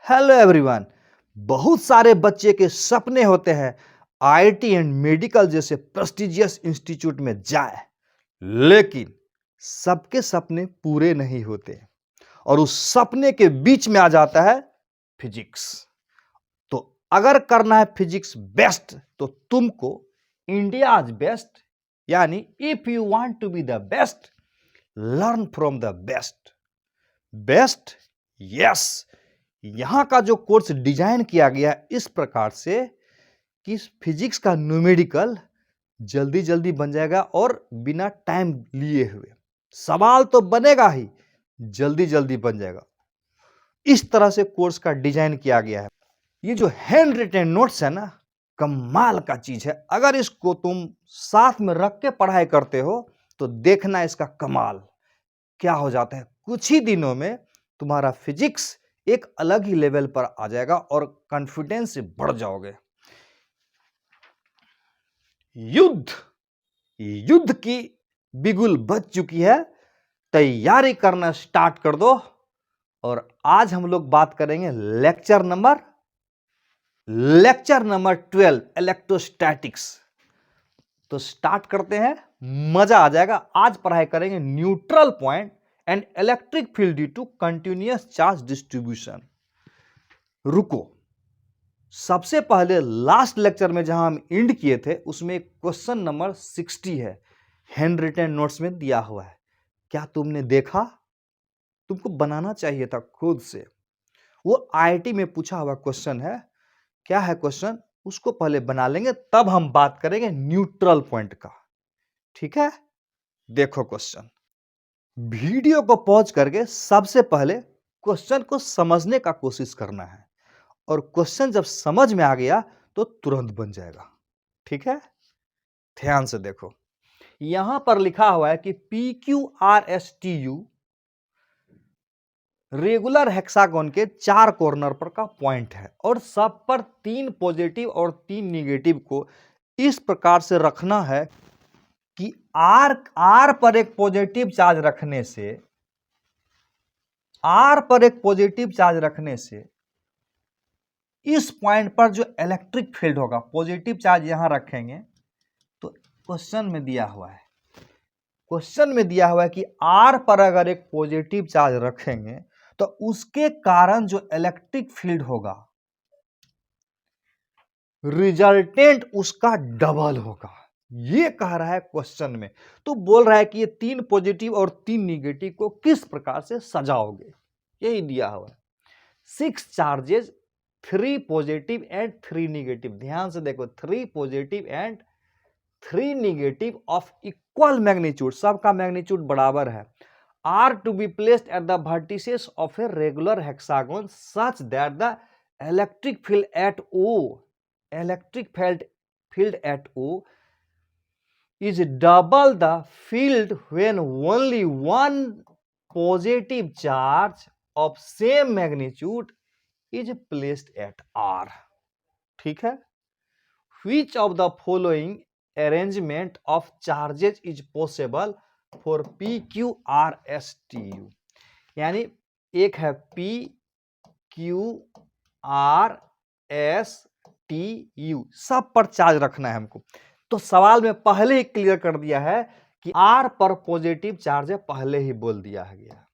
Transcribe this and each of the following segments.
Hello everyone. बहुत सारे बच्चे के सपने होते हैं आईआईटी एंड मेडिकल जैसे प्रेस्टिजियस इंस्टीट्यूट में जाए, लेकिन सबके सपने पूरे नहीं होते और उस सपने के बीच में आ जाता है फिजिक्स। तो अगर करना है फिजिक्स बेस्ट तो तुमको इंडियाज बेस्ट, यानी if you want to be the best, learn from the best. Best, yes. यहां का जो कोर्स डिजाइन किया गया इस प्रकार से कि फिजिक्स का न्यूमेरिकल जल्दी जल्दी बन जाएगा और बिना टाइम लिए हुए। सवाल तो बनेगा ही, जल्दी जल्दी बन जाएगा। इस तरह से कोर्स का डिजाइन किया गया है। ये जो हैंड रिटन नोट्स है ना, कमाल का चीज है। अगर इसको तुम साथ में रख के पढ़ाई करते हो तो देखना इसका कमाल क्या हो जाता है। कुछ ही दिनों में तुम्हारा फिजिक्स एक अलग ही लेवल पर आ जाएगा और कॉन्फिडेंस से बढ़ जाओगे। युद्ध युद्ध की बिगुल बज चुकी है, तैयारी करना स्टार्ट कर दो। और आज हम लोग बात करेंगे लेक्चर नंबर 12 इलेक्ट्रोस्टैटिक्स। तो स्टार्ट करते हैं, मजा आ जाएगा। आज पढ़ाई करेंगे neutral point and electric field due to continuous charge distribution. रुको, सबसे पहले लास्ट लेक्चर में जहां हम एंड किए थे उसमें क्वेश्चन नंबर 60 है, हैंड रिटन नोट्स में दिया हुआ है। क्या तुमने देखा? तुमको बनाना चाहिए था खुद से। वो आईआईटी में पूछा हुआ क्वेश्चन है। क्या है क्वेश्चन, उसको पहले बना लेंगे, तब हम बात करेंगे न्यूट्रल पॉइंट का। ठीक है, देखो क्वेश्चन। वीडियो को पॉज करके सबसे पहले क्वेश्चन को समझने का कोशिश करना है, और क्वेश्चन जब समझ में आ गया तो तुरंत बन जाएगा। ठीक है, ध्यान से देखो। यहां पर लिखा हुआ है कि PQRSTU रेगुलर हेक्सागोन के 4 कॉर्नर पर का पॉइंट है और सब पर 3 पॉजिटिव और 3 निगेटिव को इस प्रकार से रखना है कि R पर एक पॉजिटिव चार्ज रखने से, R पर एक पॉजिटिव चार्ज रखने से इस पॉइंट पर जो इलेक्ट्रिक फील्ड होगा, पॉजिटिव चार्ज यहां रखेंगे तो क्वेश्चन में दिया हुआ है, कि R पर अगर एक पॉजिटिव चार्ज रखेंगे तो उसके कारण जो इलेक्ट्रिक फील्ड होगा रिजल्टेंट उसका डबल होगा। ये कह रहा है क्वेश्चन में। तो बोल रहा है कि ये 3 पॉजिटिव और 3 निगेटिव को किस प्रकार से सजाओगे, यही दिया हुआ है। 6 चार्जेस, 3 पॉजिटिव एंड 3 निगेटिव। ध्यान से देखो, 3 positive and 3 negative of equal magnitude, सबका मैग्नीट्यूड बराबर है, are to be placed at the vertices of a regular hexagon such that the electric field at O is double the field when only one positive charge of same magnitude is placed at R. ठीक है, which of the following arrangement of charges is possible for PQRSTU? यानी एक है PQRSTU, सब पर charge रखना है हमको। तो सवाल में पहले ही क्लियर कर दिया है कि R पर पॉजिटिव चार्ज है, पहले ही बोल दिया गया।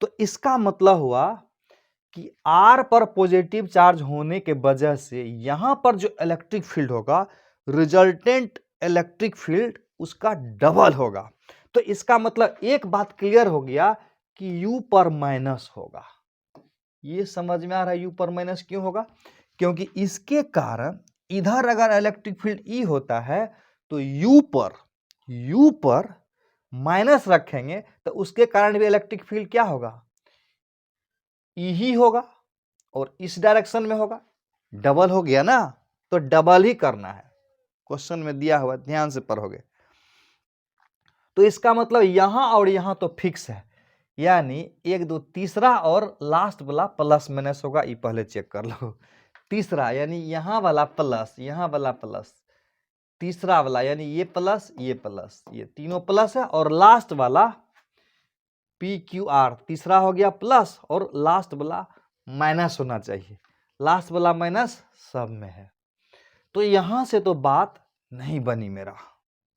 तो इसका मतलब हुआ कि R पर पॉजिटिव चार्ज होने के वजह से यहां पर जो इलेक्ट्रिक फील्ड होगा, रिजल्टेंट इलेक्ट्रिक फील्ड उसका डबल होगा। तो इसका मतलब एक बात क्लियर हो गया कि U पर माइनस होगा। ये समझ में आ रहा है U पर माइनस क्यों होगा? क्योंकि इसके कारण इधर अगर इलेक्ट्रिक फील्ड E होता है तो U पर माइनस रखेंगे तो उसके कारण भी इलेक्ट्रिक फील्ड क्या होगा, E ही होगा, और इस डायरेक्शन में होगा। डबल हो गया ना, तो डबल ही करना है, क्वेश्चन में दिया हुआ, ध्यान से पढ़ोगे। तो इसका मतलब यहां और यहां तो फिक्स है, यानी 1 2 तीसरा और लास्ट वाला प्लस माइनस होगा। ये पहले चेक कर लो। तीसरा यानी यहां वाला प्लस, यहां वाला प्लस, तीसरा वाला यानी ये प्लस, ये तीनों प्लस है, और लास्ट वाला PQR तीसरा हो गया प्लस और लास्ट वाला माइनस होना चाहिए, लास्ट वाला माइनस सब में है। तो यहां से तो बात नहीं बनी मेरा,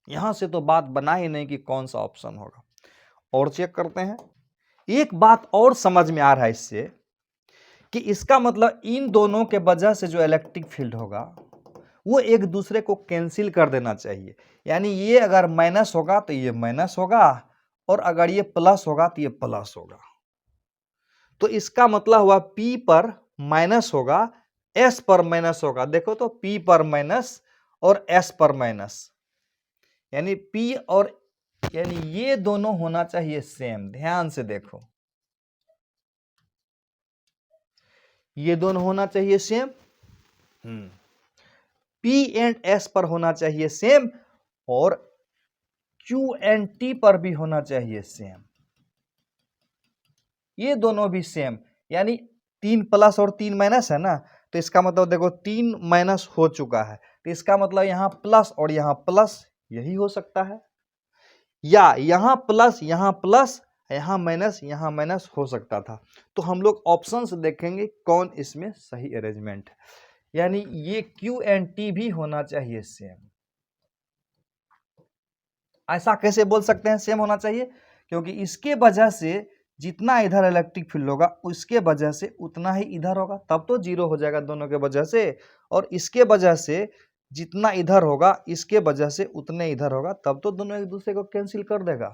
यहां से तो बात बना ही नहीं कि कौन सा ऑप्शन होगा। और चेक करते हैं। एक बात और समझ में आ रहा है इससे कि इसका मतलब इन दोनों के वजह से जो इलेक्ट्रिक फील्ड होगा वो एक दूसरे को कैंसिल कर देना चाहिए। यानी ये अगर माइनस होगा तो ये माइनस होगा, और अगर ये प्लस होगा तो ये प्लस होगा। तो इसका मतलब हुआ P पर माइनस होगा, S पर माइनस होगा। देखो तो P पर माइनस और S पर माइनस, यानी P और यानी ये दोनों होना चाहिए सेम। ध्यान से देखो, ये दोनों होना चाहिए सेम, P एंड S पर होना चाहिए सेम, और Q एंड T पर भी होना चाहिए सेम। ये दोनों भी सेम, यानी 3 प्लस और 3 माइनस है ना, तो इसका मतलब देखो 3 माइनस हो चुका है, तो इसका मतलब यहां प्लस और यहां प्लस, यही हो सकता है। या यहां प्लस यहां माइनस हो सकता था। तो हम लोग ऑप्शन से देखेंगे कौन इसमें सही अरेंजमेंट है। यानी ये Q एंड T भी होना चाहिए सेम। ऐसा कैसे बोल सकते हैं सेम होना चाहिए? क्योंकि इसके वजह से जितना इधर इलेक्ट्रिक फील्ड होगा उसके वजह से उतना ही इधर होगा, तब तो जीरो हो जाएगा दोनों के वजह से। और इसके वजह से जितना इधर होगा इसके वजह से उतने इधर होगा, तब तो दोनों एक दूसरे को कैंसिल कर देगा।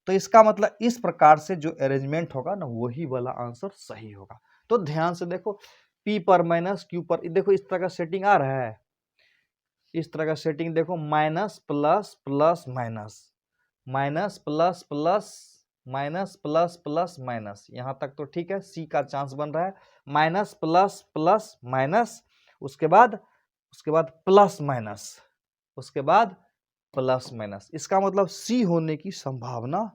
तो इसका मतलब इस प्रकार से जो अरेंजमेंट होगा ना, वही वाला आंसर सही होगा। तो ध्यान से देखो, P पर माइनस Q पर, देखो इस तरह का सेटिंग आ रहा है, इस तरह का सेटिंग देखो, minus plus plus minus, minus plus plus minus plus plus minus, यहां तक तो ठीक है, सी का चांस बन रहा है। माइनस प्लस प्लस माइनस, उसके बाद प्लस माइनस, उसके बाद प्लस माइनस। इसका मतलब सी होने की संभावना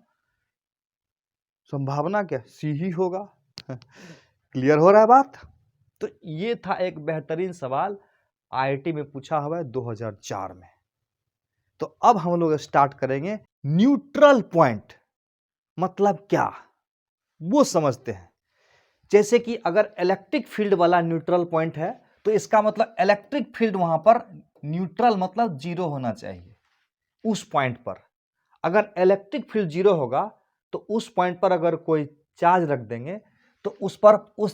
क्या, सी ही होगा। क्लियर हो रहा है बात? तो ये था एक बेहतरीन सवाल, आईआईटी में पूछा हुआ है 2004 में। तो अब हम लोग स्टार्ट करेंगे न्यूट्रल पॉइंट मतलब क्या, वो समझते हैं। जैसे कि अगर इलेक्ट्रिक फील्ड वाला न्यूट्रल पॉइंट है तो इसका मतलब इलेक्ट्रिक फील्ड वहां पर न्यूट्रल मतलब जीरो होना चाहिए उस पॉइंट पर। अगर इलेक्ट्रिक फील्ड जीरो होगा तो उस पॉइंट पर अगर कोई चार्ज रख देंगे तो उस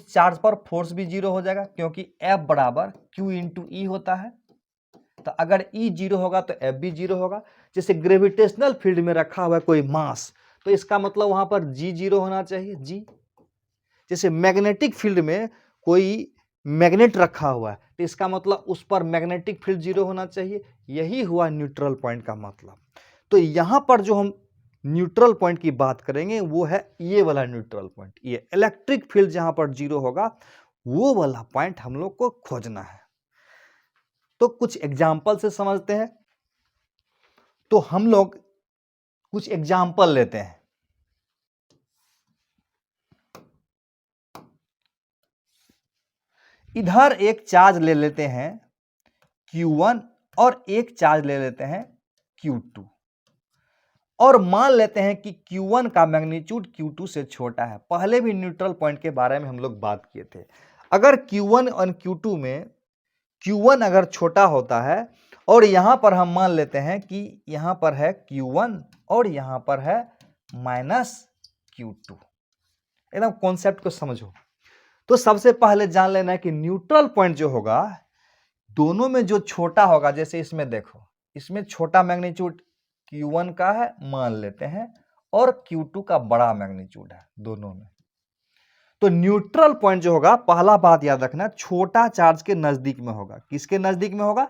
चार्ज पर फोर्स भी जीरो हो जाएगा, क्योंकि F बराबर Q इंटू ई होता है। तो अगर E जीरो होगा तो F भी जीरो होगा। जैसे ग्रेविटेशनल फील्ड में रखा हुआ है कोई मास, तो इसका मतलब वहां पर G जीरो होना चाहिए, G। जैसे मैग्नेटिक फील्ड में कोई मैग्नेट रखा हुआ है तो इसका मतलब उस पर मैग्नेटिक फील्ड जीरो होना चाहिए। यही हुआ न्यूट्रल पॉइंट का मतलब। तो यहां पर जो हम न्यूट्रल पॉइंट की बात करेंगे वो है ये वाला न्यूट्रल पॉइंट। ये इलेक्ट्रिक फील्ड जहां पर जीरो होगा वो वाला पॉइंट हम लोग को खोजना है। तो कुछ एग्जाम्पल से समझते हैं। तो हम लोग कुछ एग्जाम्पल लेते हैं। इधर एक चार्ज ले लेते हैं Q1 और एक चार्ज ले लेते हैं Q2, और मान लेते हैं कि Q1 का मैग्नीट्यूड Q2 से छोटा है। पहले भी न्यूट्रल पॉइंट के बारे में हम लोग बात किए थे। अगर Q1 और Q2 में Q1 अगर छोटा होता है, और यहां पर हम मान लेते हैं कि यहां पर है Q1 और यहां पर है माइनस Q2। एकदम कॉन्सेप्ट को समझो। तो सबसे पहले जान लेना है कि न्यूट्रल पॉइंट जो होगा दोनों में जो छोटा होगा, जैसे इसमें देखो, इसमें छोटा मैग्नीट्यूड Q1 का है मान लेते हैं, और Q2 का बड़ा मैग्नीट्यूड है दोनों में। तो न्यूट्रल पॉइंट जो होगा, पहला बात याद रखना, छोटा चार्ज के नजदीक में होगा। किसके नजदीक में होगा?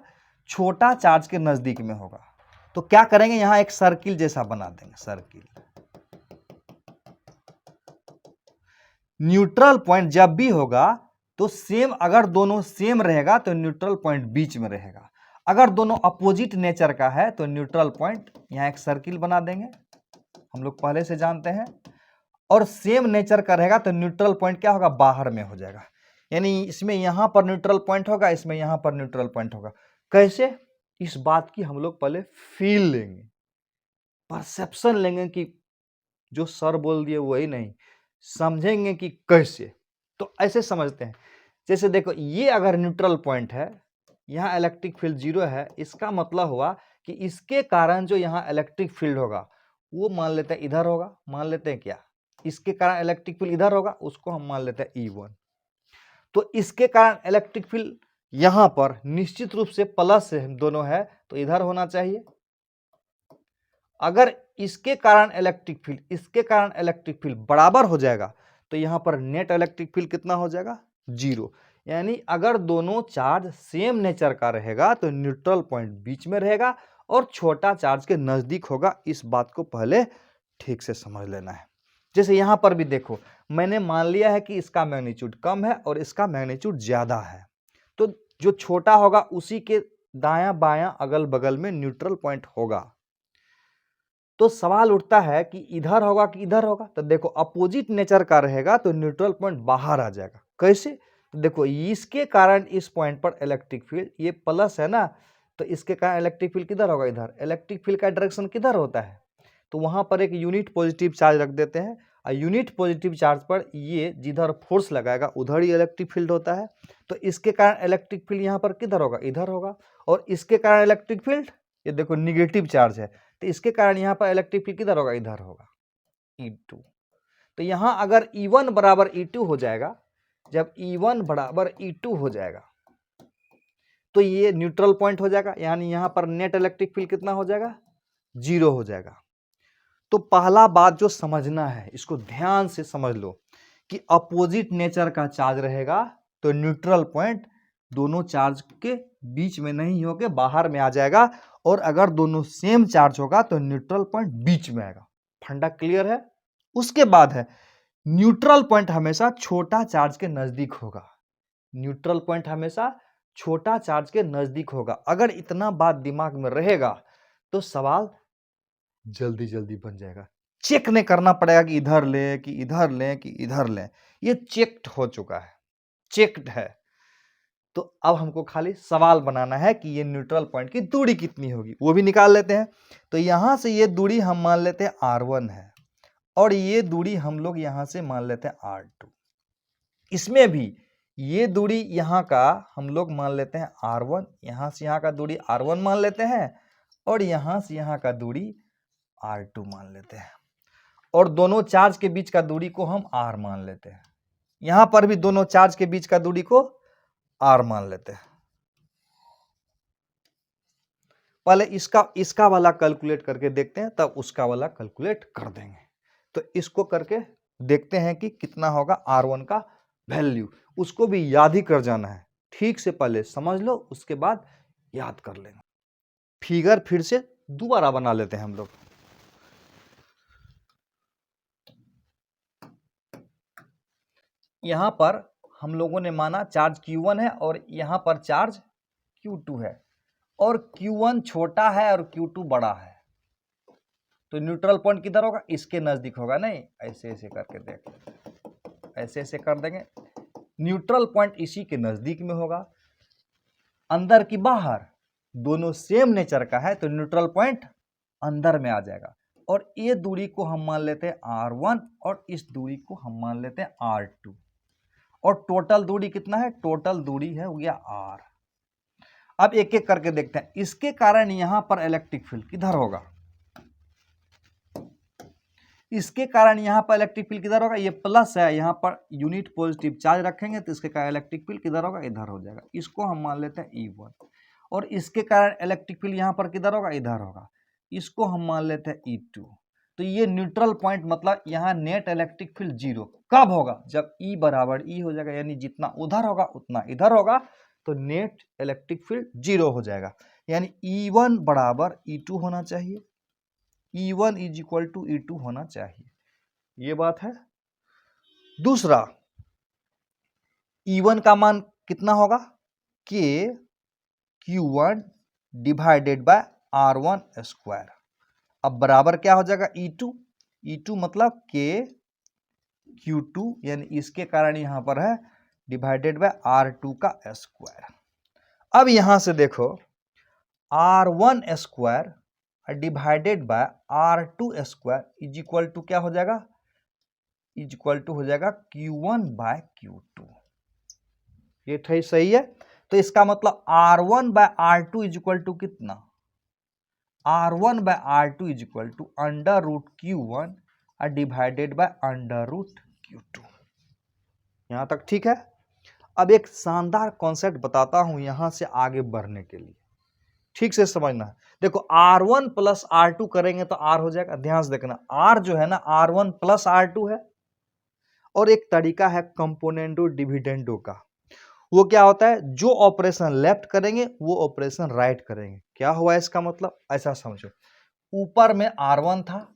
छोटा चार्ज के नजदीक में होगा। तो क्या करेंगे, यहां एक सर्किल जैसा बना देंगे, सर्किल। न्यूट्रल पॉइंट जब भी होगा तो सेम, अगर दोनों सेम रहेगा तो न्यूट्रल पॉइंट बीच में रहेगा। अगर दोनों अपोजिट नेचर का है तो न्यूट्रल पॉइंट, यहां एक सर्किल बना देंगे, हम लोग पहले से जानते हैं। और सेम नेचर का रहेगा तो न्यूट्रल पॉइंट क्या होगा, बाहर में हो जाएगा। यानी इसमें यहां पर न्यूट्रल पॉइंट होगा, इसमें यहां पर न्यूट्रल पॉइंट होगा। कैसे? इस बात की हम लोग पहले फील लेंगे, परसेप्शन लेंगे, कि जो सर बोल दिए वही नहीं, समझेंगे कि कैसे। तो ऐसे समझते हैं, जैसे देखो ये अगर न्यूट्रल पॉइंट है, यहाँ इलेक्ट्रिक फील्ड 0 है, इसका मतलब हुआ कि इसके कारण जो यहाँ इलेक्ट्रिक फील्ड होगा वो मान लेते हैं इधर होगा, मान लेते हैं क्या, इसके कारण इलेक्ट्रिक फील्ड इधर होगा, उसको हम मान लेते हैं E1। तो इसके कारण इलेक्ट्रिक फील्ड यहां पर निश्चित रूप से प्लस से दोनों है, तो इधर होना चाहिए। अगर इसके कारण इलेक्ट्रिक फील्ड, इसके कारण इलेक्ट्रिक फील्ड बराबर हो जाएगा, तो यहां पर नेट इलेक्ट्रिक फील्ड कितना हो जाएगा, 0। यानी अगर दोनों चार्ज सेम नेचर का रहेगा तो न्यूट्रल पॉइंट बीच में रहेगा और छोटा चार्ज के नजदीक होगा। इस बात को पहले ठीक से समझ लेना है। जैसे यहां पर भी देखो, मैंने मान लिया है कि इसका मैग्नीट्यूड कम है और इसका मैग्नीट्यूड ज्यादा है, तो जो छोटा होगा उसी के दायां बायां अगल बगल में न्यूट्रल पॉइंट होगा। तो सवाल उठता है कि इधर होगा कि इधर होगा, तो देखो अपोजिट नेचर का रहेगा तो न्यूट्रल पॉइंट बाहर आ जाएगा। कैसे, तो देखो इसके कारण इस पॉइंट पर इलेक्ट्रिक फील्ड ये प्लस है ना, तो इसके कारण इलेक्ट्रिक फील्ड किधर होगा, इधर। इलेक्ट्रिक फील्ड का डायरेक्शन किधर होता है, तो वहां पर एक यूनिट पॉजिटिव चार्ज रख देते हैं, और यूनिट पॉजिटिव चार्ज पर ये जिधर फोर्स लगाएगा उधर ही इलेक्ट्रिक फील्ड होता है। तो इसके कारण इलेक्ट्रिक फील्ड यहाँ पर किधर होगा, इधर होगा। और इसके कारण इलेक्ट्रिक फील्ड, ये देखो निगेटिव चार्ज है, तो इसके कारण यहाँ पर इलेक्ट्रिक फील्ड किधर होगा, इधर होगा, E2। तो यहाँ अगर E1 बराबर E2 हो जाएगा, जब E1 बराबर E2 हो जाएगा तो ये न्यूट्रल पॉइंट हो जाएगा, यानी यहाँ पर नेट इलेक्ट्रिक फील्ड कितना हो जाएगा, 0 हो जाएगा। तो पहला बात जो समझना है, इसको ध्यान से समझ लो कि अपोजिट नेचर का चार्ज रहेगा तो न्यूट्रल पॉइंट दोनों चार्ज के बीच में नहीं होके बाहर में आ जाएगा, और अगर दोनों सेम चार्ज होगा तो न्यूट्रल पॉइंट बीच में आएगा। फंडा क्लियर है। उसके बाद है न्यूट्रल पॉइंट हमेशा छोटा चार्ज के नजदीक होगा। न्यूट्रल पॉइंट हमेशा छोटा चार्ज के नजदीक होगा। अगर इतना बात दिमाग में रहेगा तो सवाल जल्दी जल्दी बन जाएगा। चेक नहीं करना पड़ेगा कि इधर ले कि इधर ले कि इधर ले, ये चेक्ड हो चुका है, चेक्ड है। तो अब हमको खाली सवाल बनाना है कि ये न्यूट्रल पॉइंट की दूरी कितनी होगी, वो भी निकाल लेते हैं। तो यहां से ये दूरी हम मान लेते हैं R1 है, और ये दूरी हम लोग यहां से मान लेते हैं R2। इसमें भी ये दूरी यहाँ का हम लोग मान लेते हैं R1, यहां से यहाँ का दूरी R1 मान लेते हैं, और यहां से यहाँ का दूरी R2 मान लेते हैं, और दोनों चार्ज के बीच का दूरी को हम R मान लेते हैं। यहां पर भी दोनों चार्ज के बीच का दूरी को R मान लेते हैं। पहले इसका वाला कैलकुलेट करके देखते हैं, तब उसका वाला कैलकुलेट कर देंगे। तो इसको करके देखते हैं कि कितना होगा R1 का वैल्यू। उसको भी याद ही कर जाना है, ठीक से पहले समझ लो, उसके बाद याद कर लेना। फिगर फिर से दोबारा बना लेते हैं हम लोग। यहां पर हम लोगों ने माना चार्ज Q1 है और यहां पर चार्ज Q2 है, और Q1 छोटा है और Q2 बड़ा है, तो न्यूट्रल पॉइंट किधर होगा, इसके नजदीक होगा। नहीं, ऐसे ऐसे करके देख, ऐसे ऐसे कर देंगे, न्यूट्रल पॉइंट इसी के नजदीक में होगा। अंदर की बाहर, दोनों सेम नेचर का है तो न्यूट्रल पॉइंट अंदर में आ जाएगा। और ये दूरी को हम मान लेते हैं R1, और इस दूरी को हम मान लेते हैं R2, और टोटल दूरी कितना है, टोटल दूरी है हो गया R। अब एक एक करके देखते हैं। इसके कारण यहां पर इलेक्ट्रिक फील्ड किधर होगा, इसके कारण यहां पर इलेक्ट्रिक फील्ड किधर होगा, ये प्लस है, यहां पर यूनिट पॉजिटिव चार्ज रखेंगे तो इसके कारण इलेक्ट्रिक फील्ड किधर होगा, इधर हो जाएगा। इसको हम मान लेते हैं E1, और इसके कारण इलेक्ट्रिक फील्ड यहां पर किधर होगा, इधर होगा। इसको हम मान लेते हैं E2। तो ये न्यूट्रल पॉइंट मतलब यहाँ नेट इलेक्ट्रिक फील्ड 0 कब होगा, जब E बराबर E हो जाएगा, यानी जितना उधर होगा उतना इधर होगा, तो नेट इलेक्ट्रिक फील्ड 0 हो जाएगा। यानी E1 बराबर E2 होना चाहिए, E1 is equal to E2 होना चाहिए। ये बात है। दूसरा, E1 का मान कितना होगा, K Q1 divided by R1 square. अब बराबर क्या हो जाएगा, E2। E2 मतलब K Q2, यानी इसके कारण यहां पर है डिवाइडेड बाय R2 का स्क्वायर। अब यहां से देखो, R1 square divided by R2 square is equal to क्या हो जाएगा, इज इक्वल टू हो जाएगा Q1/Q2। ये सही है। तो इसका मतलब R1/R2 इज इक्वल टू कितना, R1/R2 is equal to √Q1 divided by √Q2। यहां तक ठीक है। अब एक शानदार कॉन्सेप्ट बताता हूं यहां से आगे बढ़ने के लिए, ठीक से समझना है। देखो R1 प्लस R2 करेंगे तो R हो जाएगा, ध्यान से देखना, R जो है ना R1 प्लस R2 है। और एक तरीका है कंपोनेंडो डिविडेंडो का, वो क्या होता है, जो ऑपरेशन लेफ्ट करेंगे वो ऑपरेशन राइट करेंगे। क्या हुआ इसका मतलब, ऐसा समझो, ऊपर में R1 था,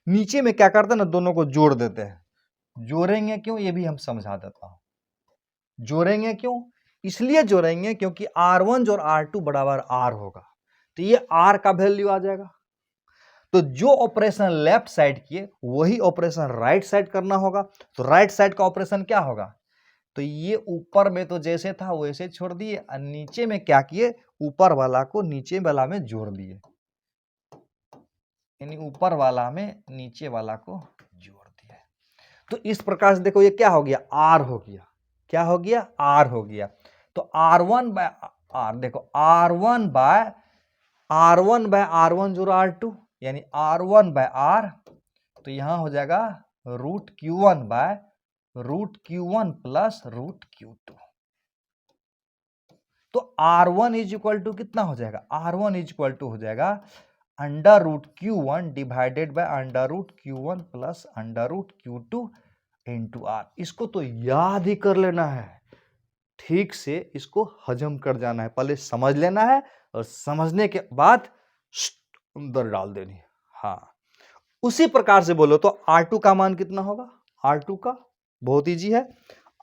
नीचे में क्या करते हैं ना, दोनों को जोड़ देते हैं। जोड़ेंगे क्यों, ये भी हम समझा देता हूं। जोड़ेंगे क्यों, इसलिए जोड़ेंगे क्योंकि R1 और R2 बराबर R होगा, तो ये R का वैल्यू आ जाएगा। तो जो ऑपरेशन लेफ्ट साइड किए वही ऑपरेशन राइट साइड करना होगा। तो राइट साइड का ऑपरेशन क्या होगा, तो ये ऊपर में तो जैसे था वैसे छोड़ दिए, और नीचे में क्या किए, ऊपर वाला को नीचे वाला में जोड़ दिए, यानी ऊपर वाला में नीचे वाला को जोड़ दिया। तो इस प्रकार से देखो ये क्या हो गया, R हो गया। क्या हो गया, R हो गया। तो R1/R, देखो R1/R1 जोड़ R2 यानी R1/R, तो यहां हो जाएगा √Q1 प्लस √Q2। तो R1 इज इक्वल टू कितना हो जाएगा, R1 इज इक्वल टू हो जाएगा √Q1 divided bye √Q1 plus √Q2 into R। इसको तो याद ही कर लेना है, ठीक से इसको हजम कर जाना है, पहले समझ लेना है और समझने के बाद अंदर डाल देनी है। हाँ, उसी प्रकार से बोलो तो R2 का मान कितना होगा, R2 का बहुत इजी है।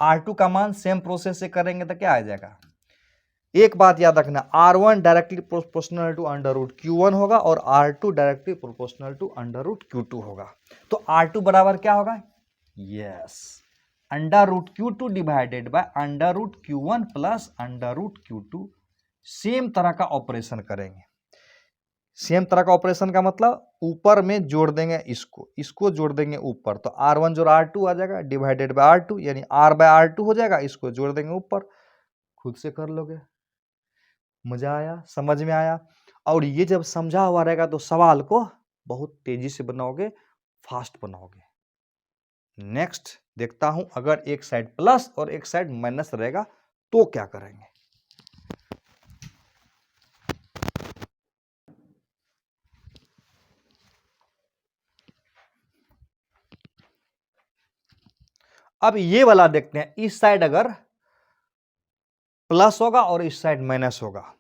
R2 का मान सेम प्रोसेस से करेंगे तो क्या आ जाएगा, एक बात याद रखना, R1 directly proportional to √Q1 होगा और R2 directly proportional to √Q2 होगा। तो R2 बराबर क्या होगा, yes, √Q2 divided bye √Q1 plus √Q2। Same तरह का ऑपरेशन करेंगे। सेम तरह का ऑपरेशन का मतलब ऊपर में जोड़ देंगे, इसको जोड़ देंगे ऊपर, तो R1 जोड़ R2 आ जाएगा डिवाइडेड बाय R2 यानी R/R2 हो जाएगा, इसको जोड़ देंगे ऊपर। खुद से कर लोगे। मजा आया, समझ में आया। और ये जब समझा हुआ रहेगा तो सवाल को बहुत तेजी से बनाओगे, फास्ट बनाओगे। नेक्स्ट देखता हूं, अगर एक साइड प्लस और एक साइड माइनस रहेगा तो क्या करेंगे। अब ये वाला देखते हैं, इस साइड अगर प्लस होगा और इस साइड माइनस होगा।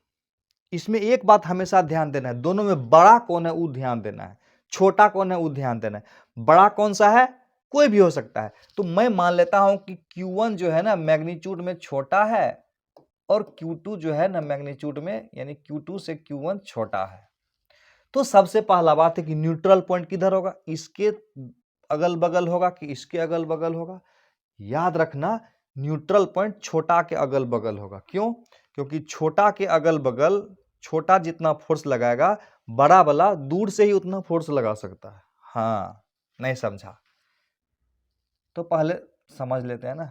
इसमें एक बात हमेशा ध्यान देना है, दोनों में बड़ा कौन है वो ध्यान देना है, छोटा कौन है वो ध्यान देना है। बड़ा कौन सा है, कोई भी हो सकता है। तो मैं मान लेता हूं कि Q1 जो है ना मैग्नीट्यूड में छोटा है और Q2 जो है ना मैग्नीट्यूड में, यानी Q2 से Q1 छोटा है। तो सबसे पहला बात है कि न्यूट्रल पॉइंट किधर होगा, इसके अगल बगल होगा कि इसके अगल बगल होगा। याद रखना, न्यूट्रल पॉइंट छोटा के अगल बगल होगा। क्यों, क्योंकि छोटा के अगल बगल, छोटा जितना फोर्स लगाएगा बड़ा वाला दूर से ही उतना फोर्स लगा सकता है। हाँ, नहीं समझा तो पहले समझ लेते हैं ना।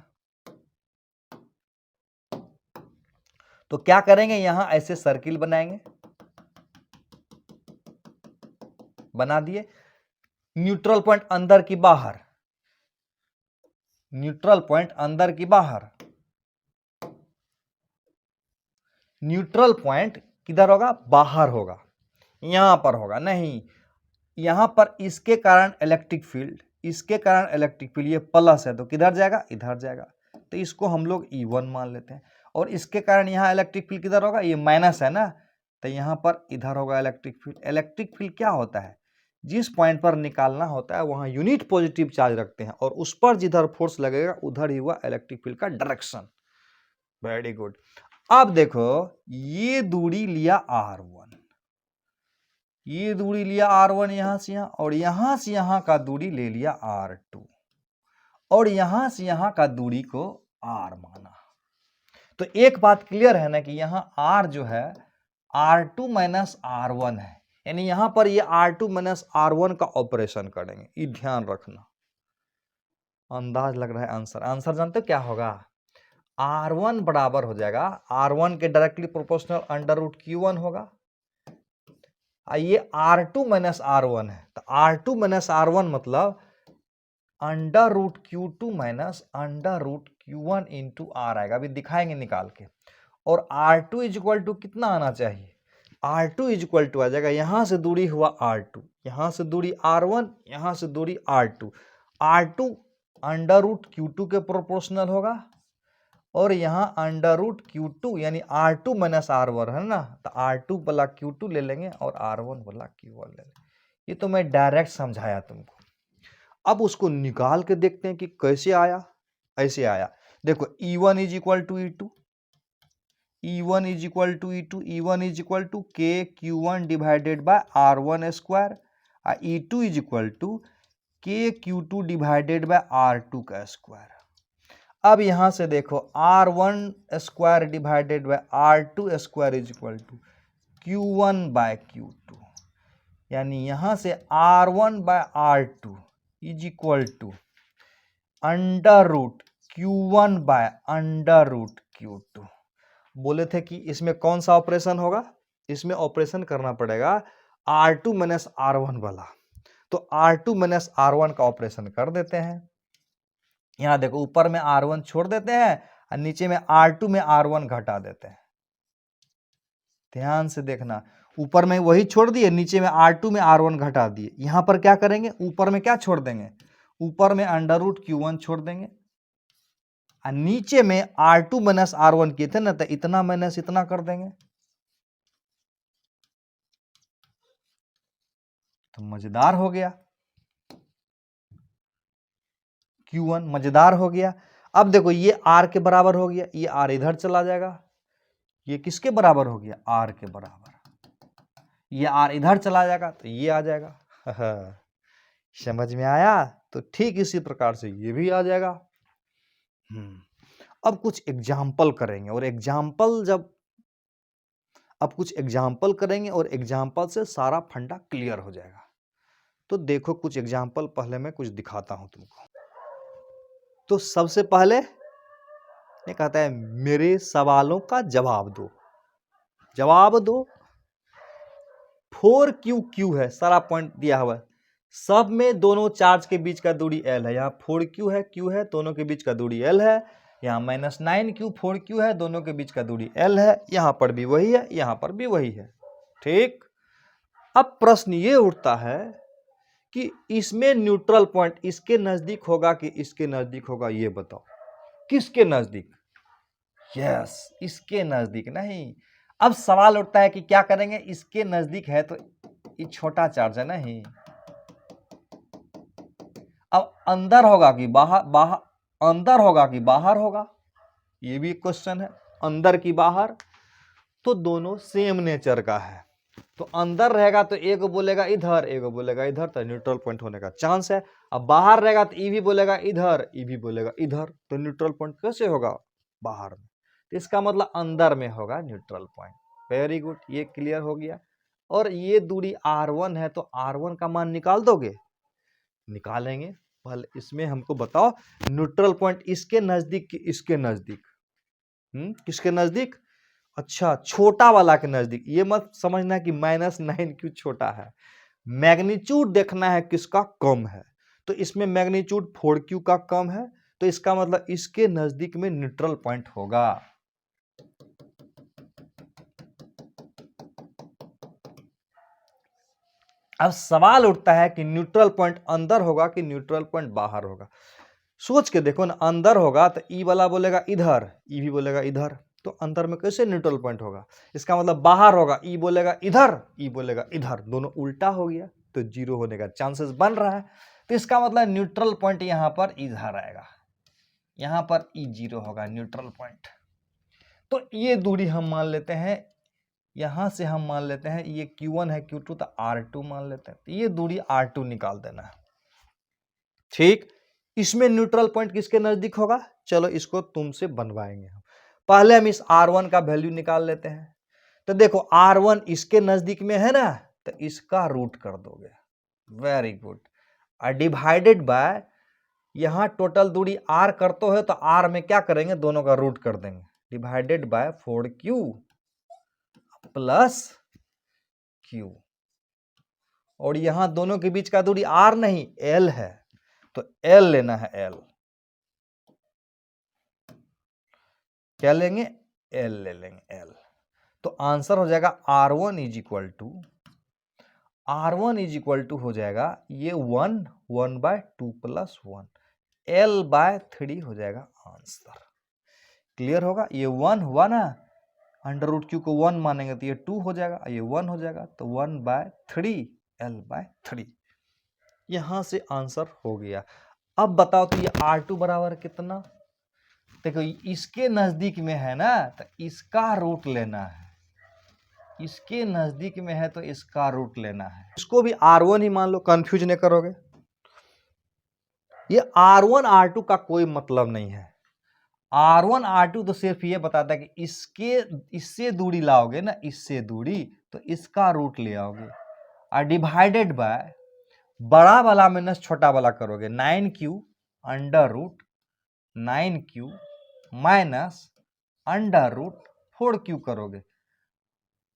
तो क्या करेंगे, यहां ऐसे सर्किल बनाएंगे, बना दिए। न्यूट्रल पॉइंट अंदर की बाहर, न्यूट्रल पॉइंट अंदर की बाहर। न्यूट्रल पॉइंट किधर होगा, बाहर होगा, यहां पर होगा नहीं, यहां पर इसके कारण इलेक्ट्रिक फील्ड, इसके कारण इलेक्ट्रिक फील्ड, ये प्लस है तो किधर जाएगा, इधर जाएगा, तो इसको हम लोग E1 मान लेते हैं। और इसके कारण यहां इलेक्ट्रिक फील्ड किधर होगा, ये माइनस है ना, तो यहां पर इधर होगा इलेक्ट्रिक फील्ड। इलेक्ट्रिक फील्ड क्या होता है, जिस पॉइंट पर निकालना होता है वहां यूनिट पॉजिटिव चार्ज रखते हैं और उस पर जिधर फोर्स लगेगा उधर ही हुआ इलेक्ट्रिक फील्ड का डायरेक्शन। Very good. अब देखो, ये दूरी लिया R1, ये दूरी लिया R1 यहां से यहां, और यहां से यहां का दूरी ले लिया R2, और यहां से यहां का दूरी को R माना। तो एक बात क्लियर है ना कि यहां R जो है R2 माइनस R1 है, यानी यहां पर ये R2 माइनस R1 का ऑपरेशन करेंगे, ये ध्यान रखना। अंदाज लग रहा है आंसर। आंसर जानते हो क्या होगा? R1 बराबर हो जाएगा, R1 के directly proportional under root Q1 होगा। ये R2 माइनस R1 है, तो R2 माइनस R1 मतलब under root Q2 minus under root Q1 into R आएगा। अभी दिखाएंगे निकाल के। और R2 इज इक्वल टू कितना आना चाहिए? R2 इज इक्वल टू आ जाएगा, यहां से दूरी हुआ R2, यहां से दूरी R1, यहां से दूरी R2। R2 under root Q2 के प्रोपोर्शनल होगा, और यहां अंडर रूट Q2 यानी R2 माइनस R1 है ना, तो R2 वाला Q2 ले लेंगे और R1 वाला Q1 ले लेंगे। ये तो मैं डायरेक्ट समझाया तुमको। अब उसको निकाल के देखते हैं कि कैसे आया। ऐसे आया, देखो E1 is equal to E2, E1 is equal to E2, E1 is equal to K Q1 divided by R1 square, और E2 is equal to K Q2 divided by R2 का स्क्वायर। अब यहां से देखो R1 square divided by R2 square is equal to Q1 by Q2, यानी यहां से R1 by R2 is equal to under root Q1 by under root Q2। बोले थे कि इसमें कौन सा ऑपरेशन होगा? इसमें ऑपरेशन करना पड़ेगा R2 माइनस R1 वाला। तो R2 माइनस R1 का ऑपरेशन कर देते हैं। यहां देखो ऊपर में R1 छोड़ देते हैं और नीचे में R2 में R1 घटा देते हैं। ध्यान से देखना, ऊपर में वही छोड़ दिए, नीचे में R2 में R1 घटा दिए। यहां पर क्या करेंगे? ऊपर में क्या छोड़ देंगे? ऊपर में अंडर रूट Q1 छोड़ देंगे, और नीचे में R2 माइनस R1 किए थे ना, तो इतना माइनस इतना कर देंगे। तो मजेदार हो गया, Q1 मजेदार हो गया। अब देखो ये R के बराबर हो गया, ये R इधर चला जाएगा। ये किसके बराबर हो गया? R के बराबर। ये R इधर चला जाएगा तो ये आ जाएगा। समझ में आया? तो ठीक इसी प्रकार से ये भी आ जाएगा। अब कुछ एग्जाम्पल करेंगे, और कुछ एग्जाम्पल करेंगे और एग्जाम्पल से सारा फंडा क्लियर हो जाएगा। तो देखो कुछ एग्जाम्पल पहले मैं कुछ दिखाता हूं तुमको। तो सबसे पहले ये कहता है मेरे सवालों का जवाब दो। जवाब दो। 4QQ है, सारा पॉइंट दिया हुआ है। सब में दोनों चार्ज के बीच का दूरी L है। यहाँ 4Q है, Q है, दोनों के बीच का दूरी L है। यहाँ -9Q 4Q है, दोनों के बीच का दूरी L है। यहाँ पर भी वही है, यहाँ पर भी वही है। ठीक। अब प्रश्न ये उठता है कि इसमें न्यूट्रल पॉइंट इसके नजदीक होगा कि इसके नजदीक होगा, ये बताओ। किसके नजदीक? यस, इसके नजदीक नहीं। अब सवाल उठता है कि क्या करेंगे? इसके नजदीक है तो ये छोटा चार्ज है नहीं। अब अंदर होगा कि बाहर अंदर होगा कि बाहर होगा, ये भी एक क्वेश्चन है। अंदर की बाहर? तो दोनों सेम नेचर का है। तो अंदर रहेगा तो एक बोलेगा इधर, एक बोलेगा इधर, तो न्यूट्रल पॉइंट होने का चांस है। अब बाहर रहेगा तो ई भी बोलेगा इधर, ई भी बोलेगा इधर, तो न्यूट्रल पॉइंट कैसे होगा? बाहर में। तो इसका मतलब अंदर में होगा न्यूट्रल पॉइंट। वेरी गुड, ये क्लियर हो गया। और ये दूरी R1 है, तो R1 का मान निकाल दोगे? निकालेंगे। पहले इसमें हमको बताओ न्यूट्रल पॉइंट इसके नजदीक कि इसके नजदीक? किसके नजदीक? अच्छा, छोटा वाला के नजदीक। ये मत समझना कि -9Q छोटा है, मैग्नीट्यूड देखना है किसका कम है। तो इसमें मैग्नीट्यूड 4Q का कम है, तो इसका मतलब इसके नजदीक में न्यूट्रल पॉइंट होगा। अब सवाल उठता है कि न्यूट्रल पॉइंट अंदर होगा कि न्यूट्रल पॉइंट बाहर होगा। सोच के देखो ना, अंदर होगा तो ई वाला बोलेगा इधर, ई भी बोलेगा इधर, तो अंदर में कैसे न्यूट्रल पॉइंट होगा? इसका मतलब बाहर होगा, ई बोलेगा इधर, ई बोलेगा इधर, दोनों उल्टा हो गया, तो जीरो होने का चांसेस बन रहा है। तो इसका मतलब न्यूट्रल पॉइंट यहां पर इधर आएगा, यहां पर ई जीरो होगा न्यूट्रल पॉइंट। तो ये दूरी हम मान लेते हैं, यहां से हम मान लेते हैं ये Q1 है, Q2 तो R2 मान लेते हैं। तो ये दूरी R2 निकाल देना है। ठीक। इसमें न्यूट्रल पॉइंट किसके नजदीक होगा? चलो इसको तुमसे बनवाएंगे हम। पहले हम इस R1 का वैल्यू निकाल लेते हैं। तो देखो R1 इसके नजदीक में है ना, तो इसका रूट कर दोगे। Very good. डिवाइडेड बाय यहां टोटल दूरी r करते हो तो r में क्या करेंगे, दोनों का रूट कर देंगे, divided by 4q plus q, और यहां दोनों के बीच का दूरी r नहीं l है, तो l लेना है, l क्या लेंगे, l ले लेंगे, l। तो आंसर हो जाएगा r1 इज इक्वल टू हो जाएगा ये 1/2 प्लस 1, l/3 हो जाएगा आंसर। क्लियर होगा, ये 1 है, अंडर रूट क्यू को 1 मानेंगे तो ये 2 हो जाएगा, ये 1 हो जाएगा, तो 1/3 l/3, यहां से आंसर हो गया। अब बताओ तो ये r2 बराबर कितना, देखो इसके नजदीक में है ना, तो इसका रूट लेना है, इसके नजदीक में है तो इसका रूट लेना है, इसको भी r1 ही मान लो, कंफ्यूज नहीं करोगे। ये r1 r2 का कोई मतलब नहीं है, r1 r2 तो सिर्फ ये बताता है कि इससे दूरी लाओगे ना, इससे दूरी, तो इसका रूट ले आओगे, और डिवाइडेड बाय बड़ा वाला माइनस छोटा वाला करोगे, 9q under root 9q minus under root 4q करोगे,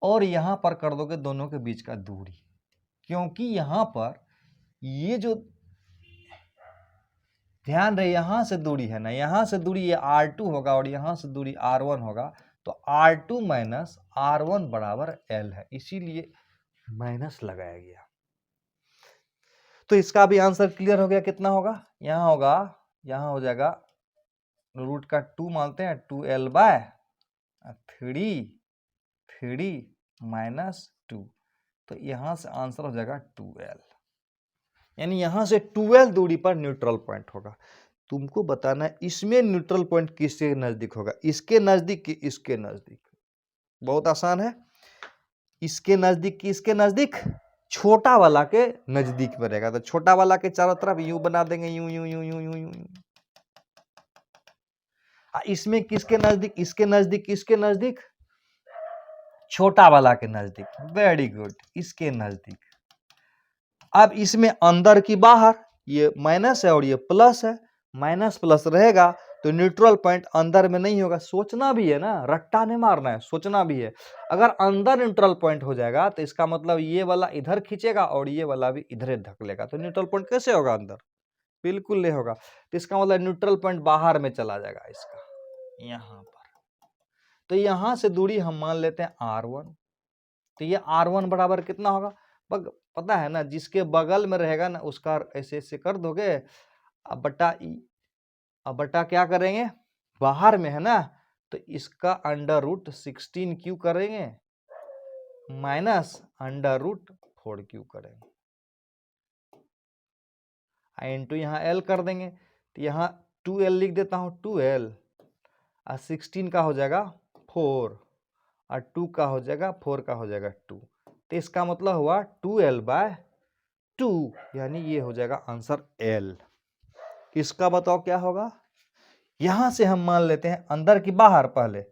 और यहां पर कर दोगे दोनों के बीच का दूरी, क्योंकि यहां पर ये जो ध्यान रहे यहां से दूरी है ना, यहां से दूरी ये r2 होगा और यहां से दूरी r1 होगा, तो r2 माइनस r1 बराबर l है, इसीलिए माइनस लगाया गया। तो इसका भी आंसर क्लियर हो गया, कितना होगा, यहां होगा, यहां हो जाएगा रूट का 2 मानते हैं, 2l/3 माइनस 2, तो यहां से आंसर हो जाएगा 2l, यानी यहां से 2l दूरी पर न्यूट्रल पॉइंट होगा। तुमको बताना है इसमें न्यूट्रल पॉइंट किसके नजदीक होगा, इसके नजदीक कि इसके नजदीक, बहुत आसान है, इसके नजदीक कि इसके नजदीक, छोटा वाला के नजदीक में रहेगा, तो छोटा वाला के चारों तरफ यूं बना देंगे, यूं यूं यूं यूं यूं यूं, इसमें किसके नजदीक, इसके नजदीक, किसके नजदीक, छोटा वाला के नजदीक, वेरी गुड, इसके नजदीक। अब इसमें अंदर की बाहर, ये माइनस है और ये प्लस है, माइनस प्लस रहेगा तो न्यूट्रल पॉइंट अंदर में नहीं होगा, सोचना भी है ना, रट्टा नहीं मारना है, सोचना भी है। अगर अंदर न्यूट्रल पॉइंट हो जाएगा तो इसका मतलब ये वाला इधर खींचेगा और ये वाला भी इधर धकेलेगा, तो न्यूट्रल पॉइंट कैसे होगा अंदर, बिल्कुल नहीं होगा, तो इसका मतलब न्यूट्रल पॉइंट बाहर में चला जाएगा इसका, यहां पर। तो यहां से दूरी हम मान लेते हैं r1, तो ये r1 बराबर कितना होगा, पता है ना, जिसके बगल में रहेगा ना उसका ऐसे ऐसे कर दोगे, अब बटा ई, अब बटा क्या करेंगे, बाहर में है ना, तो इसका अंडर रूट 16q करेंगे माइनस अंडर रूट 4q करेंगे, इंटू यहाँ l कर देंगे, तो यहाँ 2l लिख देता हूँ, 2l और 16 का हो जाएगा 4 और 2 का हो जाएगा 4 का हो जाएगा 2, तो इसका मतलब हुआ 2l/2, यानी ये हो जाएगा आंसर l। इसका बताओ क्या होगा, यहां से हम मान लेते हैं अंदर की बाहर, पहले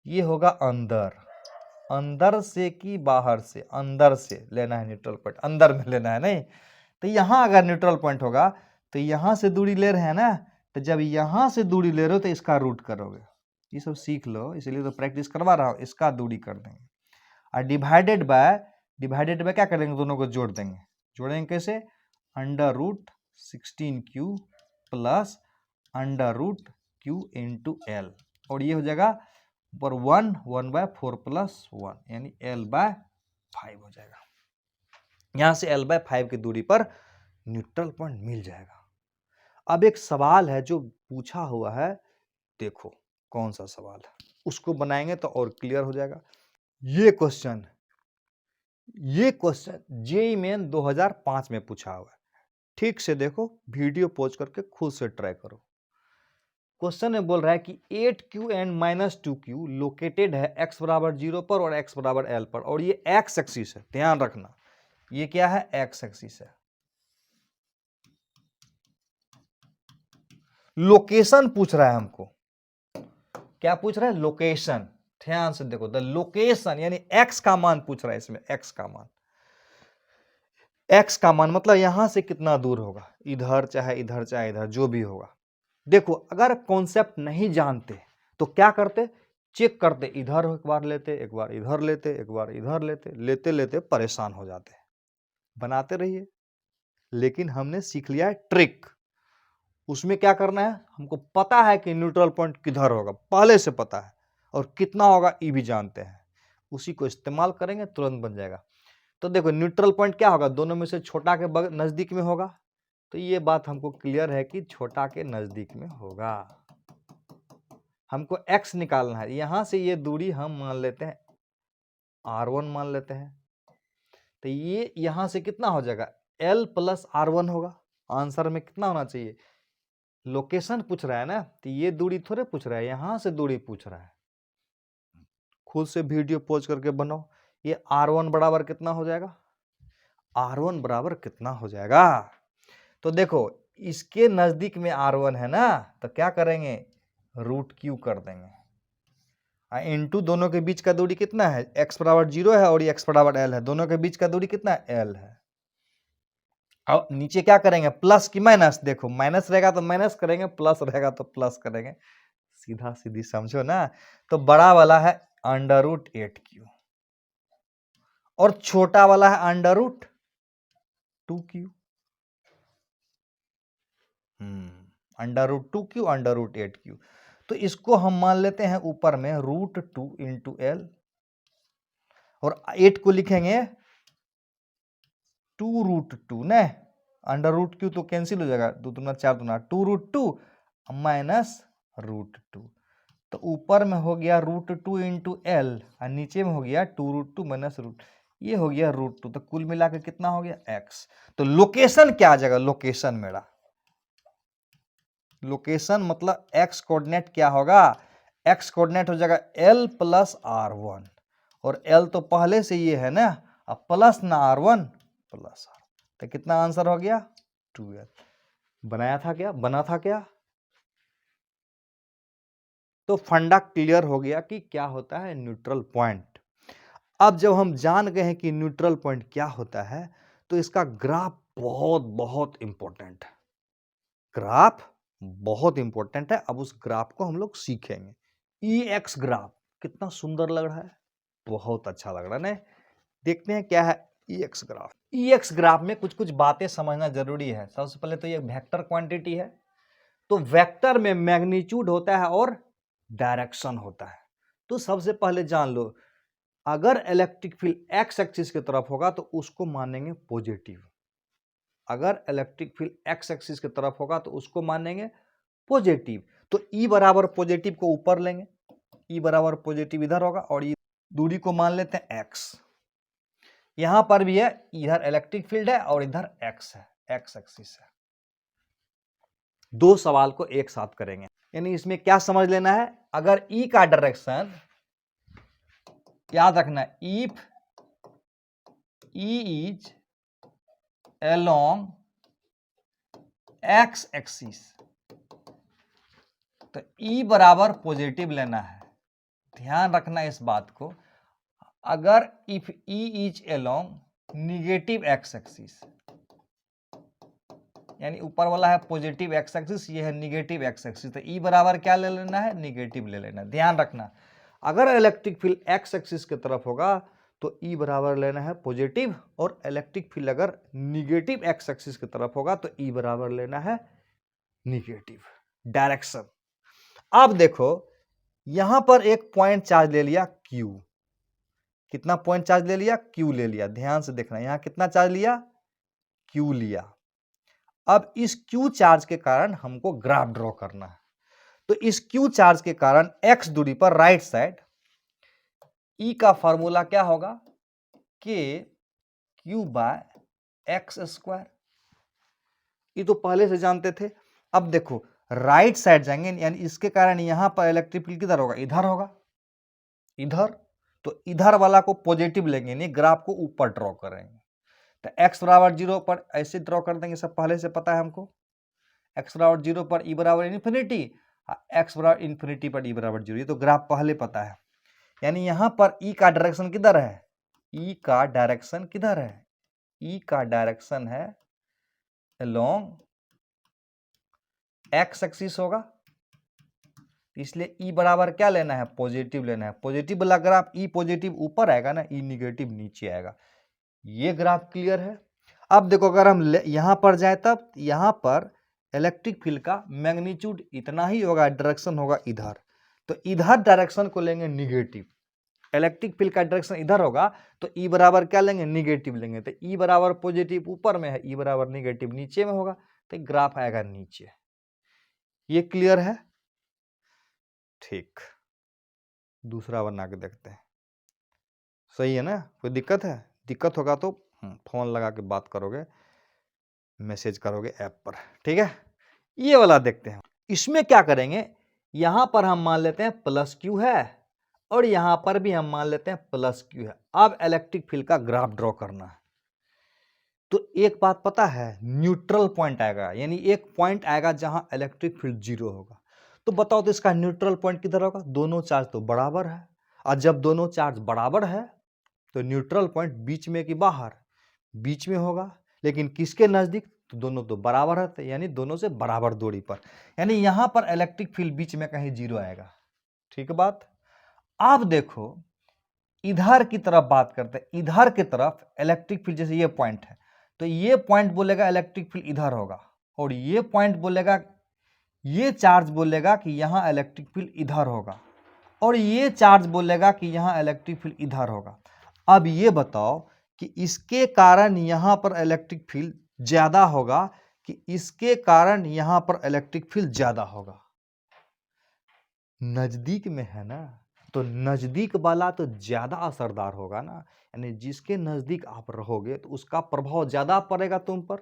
ये होगा अंदर, अंदर से कि बाहर से, अंदर से लेना है न्यूट्रल पॉइंट, अंदर में लेना है, नहीं तो यहां अगर न्यूट्रल पॉइंट होगा तो यहां से दूरी ले रहे हैं ना, तो जब यहां से दूरी ले रहे हो तो इसका रूट करोगे, ये सब सीख लो, इसलिए तो प्रैक्टिस करवा रहा हूं, इसका दूरी कर देंगे, और डिवाइडेड बाय क्या करेंगे, दोनों को जोड़ देंगे, जोड़ेंगे कैसे, under root 16q plus under root q into L, और ये हो जाएगा पर 1/4 प्लस 1, यानी l/5 हो जाएगा, यहां से l/5 की दूरी पर न्यूट्रल पॉइंट मिल जाएगा। अब एक सवाल है जो पूछा हुआ है, देखो कौन सा सवाल है, उसको बनाएंगे तो और क्लियर हो जाएगा। ये क्वेश्चन जेईई मेन 2005 में पूछा हुआ है, ठीक से देखो, वीडियो पॉज करके खुद से ट्राई करो। क्वेश्चन में बोल रहा है कि 8q एंड -2q लोकेटेड है x बराबर 0 पर और x बराबर l पर, और ये x एक्सिस है, ध्यान रखना, ये क्या है, x एक्सिस है। लोकेशन पूछ रहा है हमको, क्या पूछ रहा है, लोकेशन, ध्यान से देखो, द लोकेशन, यानी x का मान पूछ रहा है, इसमें x का मान। एक्स का मान मतलब यहां से कितना दूर होगा, इधर चाहे इधर चाहे इधर जो भी होगा। देखो अगर कॉन्सेप्ट नहीं जानते तो क्या करते, चेक करते, इधर एक बार लेते, एक बार इधर लेते, एक बार इधर लेते, लेते लेते परेशान हो जाते। बनाते रहिए। लेकिन हमने सीख लिया है ट्रिक। उसमें क्या करना है, हमको पता है कि न्यूट्रल पॉइंट किधर होगा, पहले से पता है, और कितना होगा ये भी जानते हैं। उसी को इस्तेमाल करेंगे तुरंत बन जाएगा। तो देखो न्यूट्रल पॉइंट क्या होगा, दोनों में से छोटा के नजदीक में होगा। तो ये बात हमको क्लियर है कि छोटा के नजदीक में होगा। हमको x निकालना है, यहां से ये दूरी हम मान लेते हैं r1 मान लेते हैं। तो ये यहां से कितना हो जाएगा, l प्लस r1 होगा। आंसर में कितना होना चाहिए, लोकेशन पूछ रहा है ना, तो ये दूरी थोड़े पूछ रहा है, यहां से दूरी पूछ रहा है। खुद से वीडियो पॉज करके बनाओ। ये r1 बराबर कितना हो जाएगा, r1 बराबर कितना हो जाएगा। तो देखो इसके नजदीक में r1 है ना, तो क्या करेंगे, रूट क्यू कर देंगे। इनटू दोनों के बीच का दूरी कितना है, x बराबर 0 है और ये x बराबर l है, दोनों के बीच का दूरी कितना है, l है। अब नीचे क्या करेंगे, प्लस की माइनस, देखो माइनस रहेगा तो माइनस करेंगे, प्लस रहेगा तो प्लस करेंगे, सीधा सीधी समझो ना। तो बड़ा वाला है √8q और छोटा वाला है √2q। √2q √8q। तो इसको हम मान लेते हैं ऊपर में √2 इंटू l, और 8 को लिखेंगे 2√2 न, √q तो कैंसिल हो जाएगा, 2 दूना 4 दूना 2√2 माइनस √2। तो ऊपर में हो गया √2 इंटू l और नीचे में हो गया 2√2 माइनस √, ये हो गया √2। तो कुल मिला के कितना हो गया, x। तो लोकेशन क्या आ जाएगा, लोकेशन मेरा, लोकेशन मतलब x कोऑर्डिनेट क्या होगा, x कोऑर्डिनेट हो जाएगा l प्लस r1, और l तो पहले से ये है ना, अब प्लस ना r1 प्लस r, तो कितना आंसर हो गया 2l। बनाया था क्या, बना था क्या। तो फंडा क्लियर हो गया कि क्या होता है न्यूट्रल पॉइंट। अब जब हम जान गए हैं कि न्यूट्रल पॉइंट क्या होता है, तो इसका ग्राफ बहुत बहुत इंपॉर्टेंट है। ग्राफ बहुत इंपॉर्टेंट है। अब उस ग्राफ को हम लोग सीखेंगे। EX ग्राफ कितना सुंदर लग रहा है, बहुत अच्छा लग रहा है ना। देखते हैं क्या है EX ग्राफ। EX ग्राफ में कुछ कुछ बातें समझना जरूरी है। सबसे पहले तो ये वेक्टर क्वांटिटी है, तो वेक्टर में मैग्नीट्यूड होता है और डायरेक्शन होता है। तो सबसे पहले जान लो, अगर इलेक्ट्रिक फील्ड एक्स एक्सिस की तरफ होगा तो उसको मानेंगे पॉजिटिव। अगर इलेक्ट्रिक फील्ड एक्स एक्सिस की तरफ होगा तो उसको मानेंगे पॉजिटिव। तो ई बराबर पॉजिटिव को ऊपर लेंगे, ई बराबर पॉजिटिव इधर होगा, और ये दूरी को मान लेते हैं एक्स। यहां पर भी है, इधर इलेक्ट्रिक फील्ड है और इधर एक्स है, एक्स एक्सिस है। दो सवाल को एक साथ करेंगे। यानी इसमें क्या समझ लेना है, अगर ई का डायरेक्शन, याद रखना, if E is along x axis, तो ई बराबर पॉजिटिव लेना है। ध्यान रखना इस बात को। अगर if E is along negative x axis, यानी ऊपर वाला है पॉजिटिव एक्स एक्सिस, ये है निगेटिव एक्स एक्सिस, तो ई बराबर क्या ले लेना है, निगेटिव ले लेना। ध्यान रखना, अगर इलेक्ट्रिक फील्ड एक्स एक्सिस की तरफ होगा तो ई बराबर लेना है पॉजिटिव, और इलेक्ट्रिक फील्ड अगर निगेटिव एक्स एक्सिस की तरफ होगा तो ई बराबर लेना है निगेटिव। डायरेक्शन। अब देखो यहां पर एक पॉइंट चार्ज ले लिया Q, कितना पॉइंट चार्ज ले लिया, Q ले लिया। ध्यान से देखना, यहां कितना चार्ज लिया, Q लिया। अब इस Q चार्ज के कारण हमको ग्राफ ड्रॉ करना है। तो इस Q चार्ज के कारण x दूरी पर राइट साइड E का फॉर्मूला क्या होगा, KQ बाय एक्स स्क्वायर। ये तो पहले से जानते थे। अब देखो राइट साइड जाएंगे, यानी इसके कारण यहां पर इलेक्ट्रिक फील्ड किधर होगा, इधर होगा, इधर। तो इधर वाला को पॉजिटिव लेंगे, नहीं ग्राफ को ऊपर ड्रॉ करेंगे। तो x बराबर 0 पर ऐसे ड्रॉ कर देंगे, सब पहले से पता है हमको। x बराबर 0 पर E बराबर इन्फिनिटी, x बराबर इन्फिनिटी पर E बराबर 0, ये तो ग्राफ पहले पता है। यानी यहां पर E का डायरेक्शन किधर है, E का डायरेक्शन किधर है, ई का डायरेक्शन है अलोंग एक्स एक्सिस होगा, इसलिए ई बराबर क्या लेना है, पॉजिटिव लेना है। पॉजिटिव वाला ग्राफ ई पॉजिटिव ऊपर आएगा ना, ई निगेटिव नीचे आएगा। ये ग्राफ क्लियर है। अब देखो अगर हम यहां पर जाए तब यहां पर इलेक्ट्रिक फील्ड का मैग्नीट्यूड इतना ही होगा, डायरेक्शन होगा इधर, तो इधर डायरेक्शन को लेंगे निगेटिव। इलेक्ट्रिक फील्ड का डायरेक्शन इधर होगा तो ई बराबर क्या लेंगे, निगेटिव लेंगे। तो ई बराबर पॉजिटिव ऊपर में है, ई बराबर निगेटिव नीचे में होगा, तो ग्राफ आएगा नीचे। ये क्लियर है? ठीक, दूसरा बना के देखते हैं। सही है ना? कोई दिक्कत है? दिक्कत होगा तो फोन लगा के बात करोगे, मैसेज करोगे ऐप पर, ठीक है। ये वाला देखते हैं। इसमें क्या करेंगे, यहां पर हम मान लेते हैं प्लस क्यू है और यहां पर भी हम मान लेते हैं प्लस क्यू है। अब इलेक्ट्रिक फील्ड का ग्राफ ड्रॉ करना है। तो एक बात पता है, न्यूट्रल पॉइंट आएगा, यानी एक पॉइंट आएगा जहां इलेक्ट्रिक फील्ड जीरो होगा। तो बताओ तो इसका न्यूट्रल पॉइंट किधर होगा? दोनों चार्ज तो बराबर है, और जब दोनों चार्ज बराबर है तो न्यूट्रल पॉइंट बीच में कि बाहर? बीच में होगा। लेकिन किसके नजदीक? तो दोनों तो बराबर है, यानी दोनों से बराबर दूरी पर, यानी यहां पर इलेक्ट्रिक फील्ड बीच में कहीं जीरो आएगा। ठीक बात। अब देखो इधर की तरफ बात करते हैं। इधर की तरफ इलेक्ट्रिक फील्ड, जैसे ये पॉइंट है तो ये पॉइंट बोलेगा इलेक्ट्रिक फील्ड इधर होगा, और ये पॉइंट बोलेगा, ये चार्ज बोलेगा कि यहां इलेक्ट्रिक फील्ड इधर होगा, और ये चार्ज बोलेगा कि यहां इलेक्ट्रिक फील्ड इधर होगा। अब ये बताओ कि इसके कारण यहां पर इलेक्ट्रिक फील्ड ज्यादा होगा कि इसके कारण यहां पर इलेक्ट्रिक फील्ड ज्यादा होगा? नजदीक में है ना, तो नजदीक वाला तो ज्यादा असरदार होगा ना, यानी जिसके नजदीक आप रहोगे तो उसका प्रभाव ज्यादा पड़ेगा तुम पर,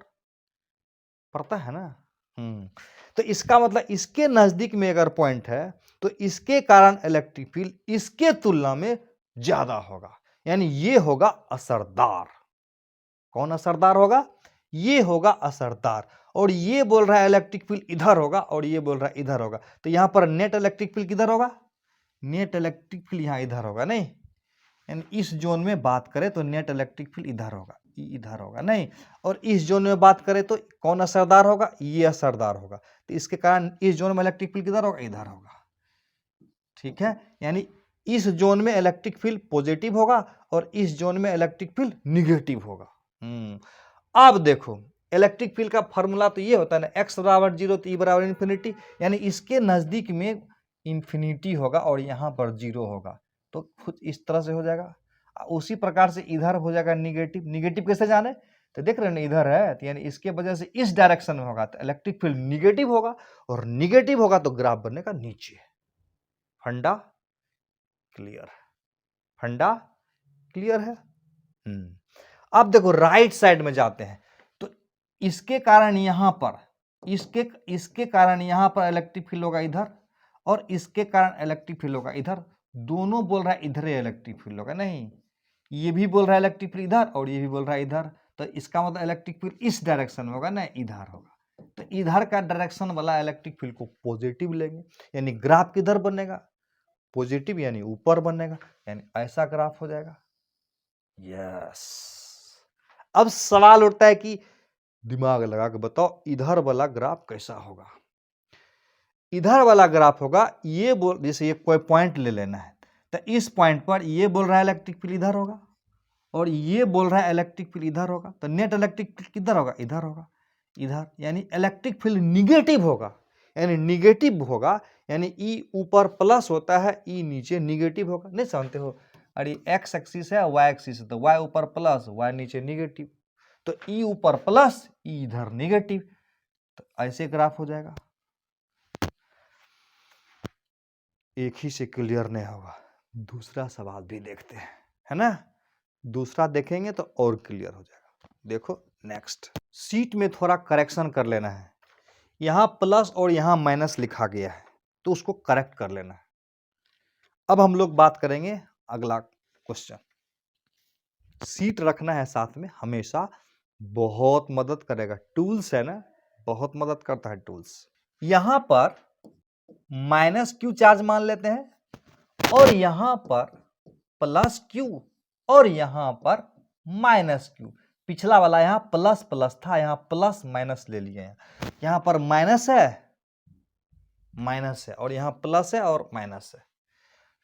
पड़ता है ना। तो इसका मतलब इसके नजदीक में अगर पॉइंट है तो इसके कारण इलेक्ट्रिक फील्ड इसके तुलना में ज्यादा होगा, यानी ये होगा असरदार। कौन असरदार होगा? ये होगा असरदार। और ये बोल रहा है इलेक्ट्रिक फील्ड इधर होगा, और ये बोल रहा है इधर होगा, तो यहां पर नेट इलेक्ट्रिक फील्ड किधर होगा? नेट इलेक्ट्रिक फील्ड यहां इधर होगा, नहीं, यानी इस जोन में बात करें तो नेट इलेक्ट्रिक फील्ड इधर होगा, इधर होगा नहीं। और इस जोन में बात करें तो कौन असरदार होगा? ये असरदार होगा, तो इसके कारण इस जोन में इलेक्ट्रिक फील्ड किधर होगा? इधर होगा। ठीक है, यानी इस जोन में इलेक्ट्रिक फील्ड पॉजिटिव होगा और इस जोन में इलेक्ट्रिक फील्ड निगेटिव होगा। अब देखो इलेक्ट्रिक फील्ड का फॉर्मूला तो ये होता है ना, एक्स बराबर 0 तो ई बराबर इन्फिनिटी, यानी इसके नजदीक में इन्फिनिटी होगा और यहां पर 0 होगा, तो खुद इस तरह से हो जाएगा। उसी प्रकार से इधर हो जाएगा निगेटिव। निगेटिव कैसे जाने? तो देख रहे हैं ना इधर है, तो यानी इसके वजह से इस डायरेक्शन में होगा तो इलेक्ट्रिक फील्ड निगेटिव होगा, और निगेटिव होगा तो ग्राफ बनेगा नीचे। फंडा क्लियर है? फंडा क्लियर है? अब देखो राइट साइड में जाते हैं, तो इसके कारण यहां पर इसके कारण यहां पर इलेक्ट्रिक फील्ड होगा इधर, और इसके कारण इलेक्ट्रिक फील्ड होगा इधर। दोनों बोल रहा है इधर ही इलेक्ट्रिक फील्ड होगा, नहीं, ये भी बोल रहा है इलेक्ट्रिक फील्ड इधर और ये भी बोल रहा है इधर, तो इसका मतलब इलेक्ट्रिक फील्ड इस डायरेक्शन में होगा ना, इधर होगा। तो इधर का डायरेक्शन वाला इलेक्ट्रिक फील्ड को पॉजिटिव लेंगे, यानी ग्राफ किधर बनेगा? पॉजिटिव, यानी ऊपर बनेगा, यानी ऐसा ग्राफ हो जाएगा। यस। अब सवाल उठता है कि दिमाग लगा के बताओ इधर वाला ग्राफ कैसा होगा? इधर वाला ग्राफ होगा, ये बोल, जैसे ये कोई पॉइंट ले लेना है, तो इस पॉइंट पर ये बोल रहा है इलेक्ट्रिक फील्ड इधर होगा और ये बोल रहा है इलेक्ट्रिक फील्ड इधर होगा, तो नेट इलेक्ट्रिक फील्ड किधर होगा? इधर होगा, इधर, यानी इलेक्ट्रिक फील्ड निगेटिव होगा, यानी निगेटिव होगा, यानी ई ऊपर प्लस होता है, ई नीचे निगेटिव होगा। नहीं समझते हो? अरे एक्स एक्सिस है, वाई एक्सिस है, तो वाई ऊपर प्लस, वाई नीचे निगेटिव, तो ई ऊपर प्लस, ई इधर निगेटिव, तो ऐसे ग्राफ हो जाएगा। एक ही से क्लियर नहीं होगा, दूसरा सवाल भी देखते हैं, है ना? दूसरा देखेंगे तो और क्लियर हो जाएगा। देखो नेक्स्ट शीट में थोड़ा करेक्शन कर लेना है, यहां प्लस और यहां माइनस लिखा गया है, तो उसको करेक्ट कर लेना है। अब हम लोग बात करेंगे अगला क्वेश्चन। शीट रखना है साथ में हमेशा, बहुत मदद करेगा। टूल्स है ना, बहुत मदद करता है टूल्स। यहां पर माइनस क्यू चार्ज मान लेते हैं, और यहां पर प्लस क्यू, और यहां पर माइनस क्यू, पिछला वाला यहाँ प्लस प्लस था, यहाँ प्लस माइनस ले लिए हैं, यहाँ पर माइनस है और यहाँ प्लस है और माइनस है।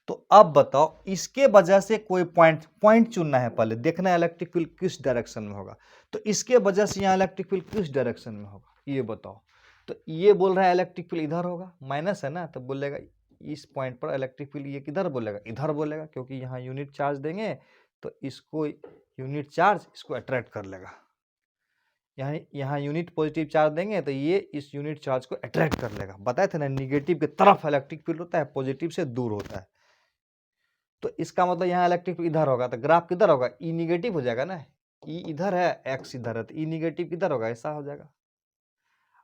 तो अब बताओ इसके वजह से कोई पॉइंट चुनना है, पहले देखना है इलेक्ट्रिक फील्ड किस डायरेक्शन में होगा। तो इसके वजह से यहाँ इलेक्ट्रिक फील्ड किस डायरेक्शन में होगा ये बताओ। तो ये बोल रहा है इलेक्ट्रिक फील्ड इधर होगा, माइनस है ना, तो बोलेगा इस पॉइंट पर इलेक्ट्रिक फील्ड ये किधर बोलेगा, इधर बोलेगा, क्योंकि यहाँ यूनिट चार्ज देंगे तो इसको यूनिट चार्ज इसको अट्रैक्ट कर लेगा। यहाँ यूनिट पॉजिटिव चार्ज देंगे तो ये इस यूनिट चार्ज को अट्रैक्ट कर लेगा। बताए थे ना निगेटिव की तरफ इलेक्ट्रिक फील्ड होता है, पॉजिटिव से दूर होता है। तो इसका मतलब यहाँ इलेक्ट्रिक फील्ड इधर होगा, तो ग्राफ किधर होगा, ई निगेटिव हो जाएगा ना, ई इधर है एक्स इधर है, तो ई निगेटिव किधर होगा, ऐसा हो जाएगा।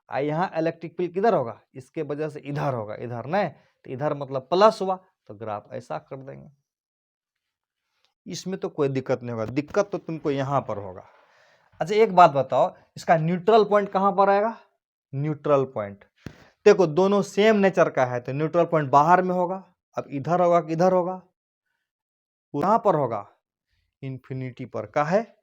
यहाँ इलेक्ट्रिक फील्ड किधर होगा, इसके वजह से इधर होगा, इधर नहीं, तो इधर मतलब प्लस हुआ, तो ग्राफ ऐसा कर देंगे। इसमें तो कोई दिक्कत नहीं होगा, दिक्कत तो तुमको यहाँ पर होगा। अच्छा एक बात बताओ, इसका न्यूट्रल पॉइंट कहाँ पर आएगा, न्यूट्रल पॉइंट देखो दोनों सेम नेचर का है, तो न्यूट्रल पॉइंट बाहर में होगा। अब इधर होगा कि इधर होगा, कहां पर होगा, इंफिनिटी पर का है।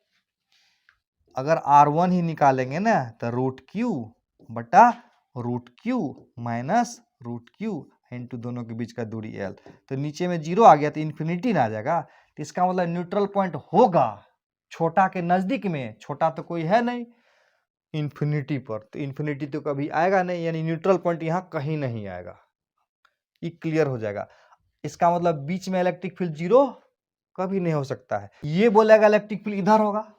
अगर R1 ही निकालेंगे ना तो रूट क्यू बटा root Q minus root Q into दोनों के बीच का दूरी L, तो नीचे में 0 आ गया तो इंफिनिटी ना आ जाएगा। तो इसका मतलब न्यूट्रल पॉइंट होगा छोटा के नजदीक में, छोटा तो कोई है नहीं इंफिनिटी पर, तो इंफिनिटी तो कभी आएगा नहीं, यानी न्यूट्रल पॉइंट यहाँ कहीं नहीं आएगा। ये क्लियर हो जाएगा। इसका मतलब बीच में इलेक्ट्रिक फील्ड 0 कभी नहीं हो सकता है। ये बोलेगा इलेक्ट्रिक फील्ड इधर होगा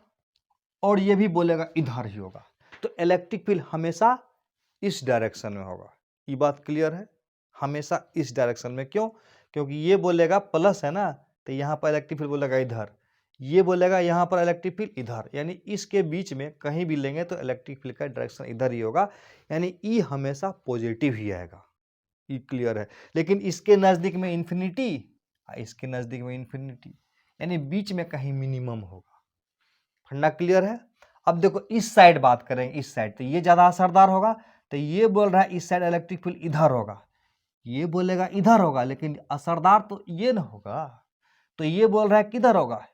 और ये भी बोलेगा इधर ही होगा, तो इलेक्ट्रिक फील्ड हमेशा इस डायरेक्शन में होगा। ये बात क्लियर है, हमेशा इस डायरेक्शन में। क्यों, क्योंकि ये बोलेगा प्लस है ना, तो यहाँ पर इलेक्ट्रिक फील्ड बोलेगा इधर, ये बोलेगा यहाँ पर इलेक्ट्रिक फील्ड इधर, यानी इसके बीच में कहीं भी लेंगे तो इलेक्ट्रिक फील्ड का डायरेक्शन इधर ही होगा, यानी ई हमेशा पॉजिटिव ही आएगा। ये क्लियर है। लेकिन इसके नजदीक में इंफिनिटी, इसके नजदीक में इंफिनिटी, यानी बीच में कहीं मिनिमम होगा। फंडा क्लियर है। अब देखो इस साइड बात करेंगे, इस साइड तो ये ज्यादा असरदार होगा, तो ये बोल रहा है इस साइड इलेक्ट्रिक फील्ड इधर होगा, ये बोलेगा इधर होगा, लेकिन असरदार तो ये ना होगा। तो ये बोल रहा है किधर होगा,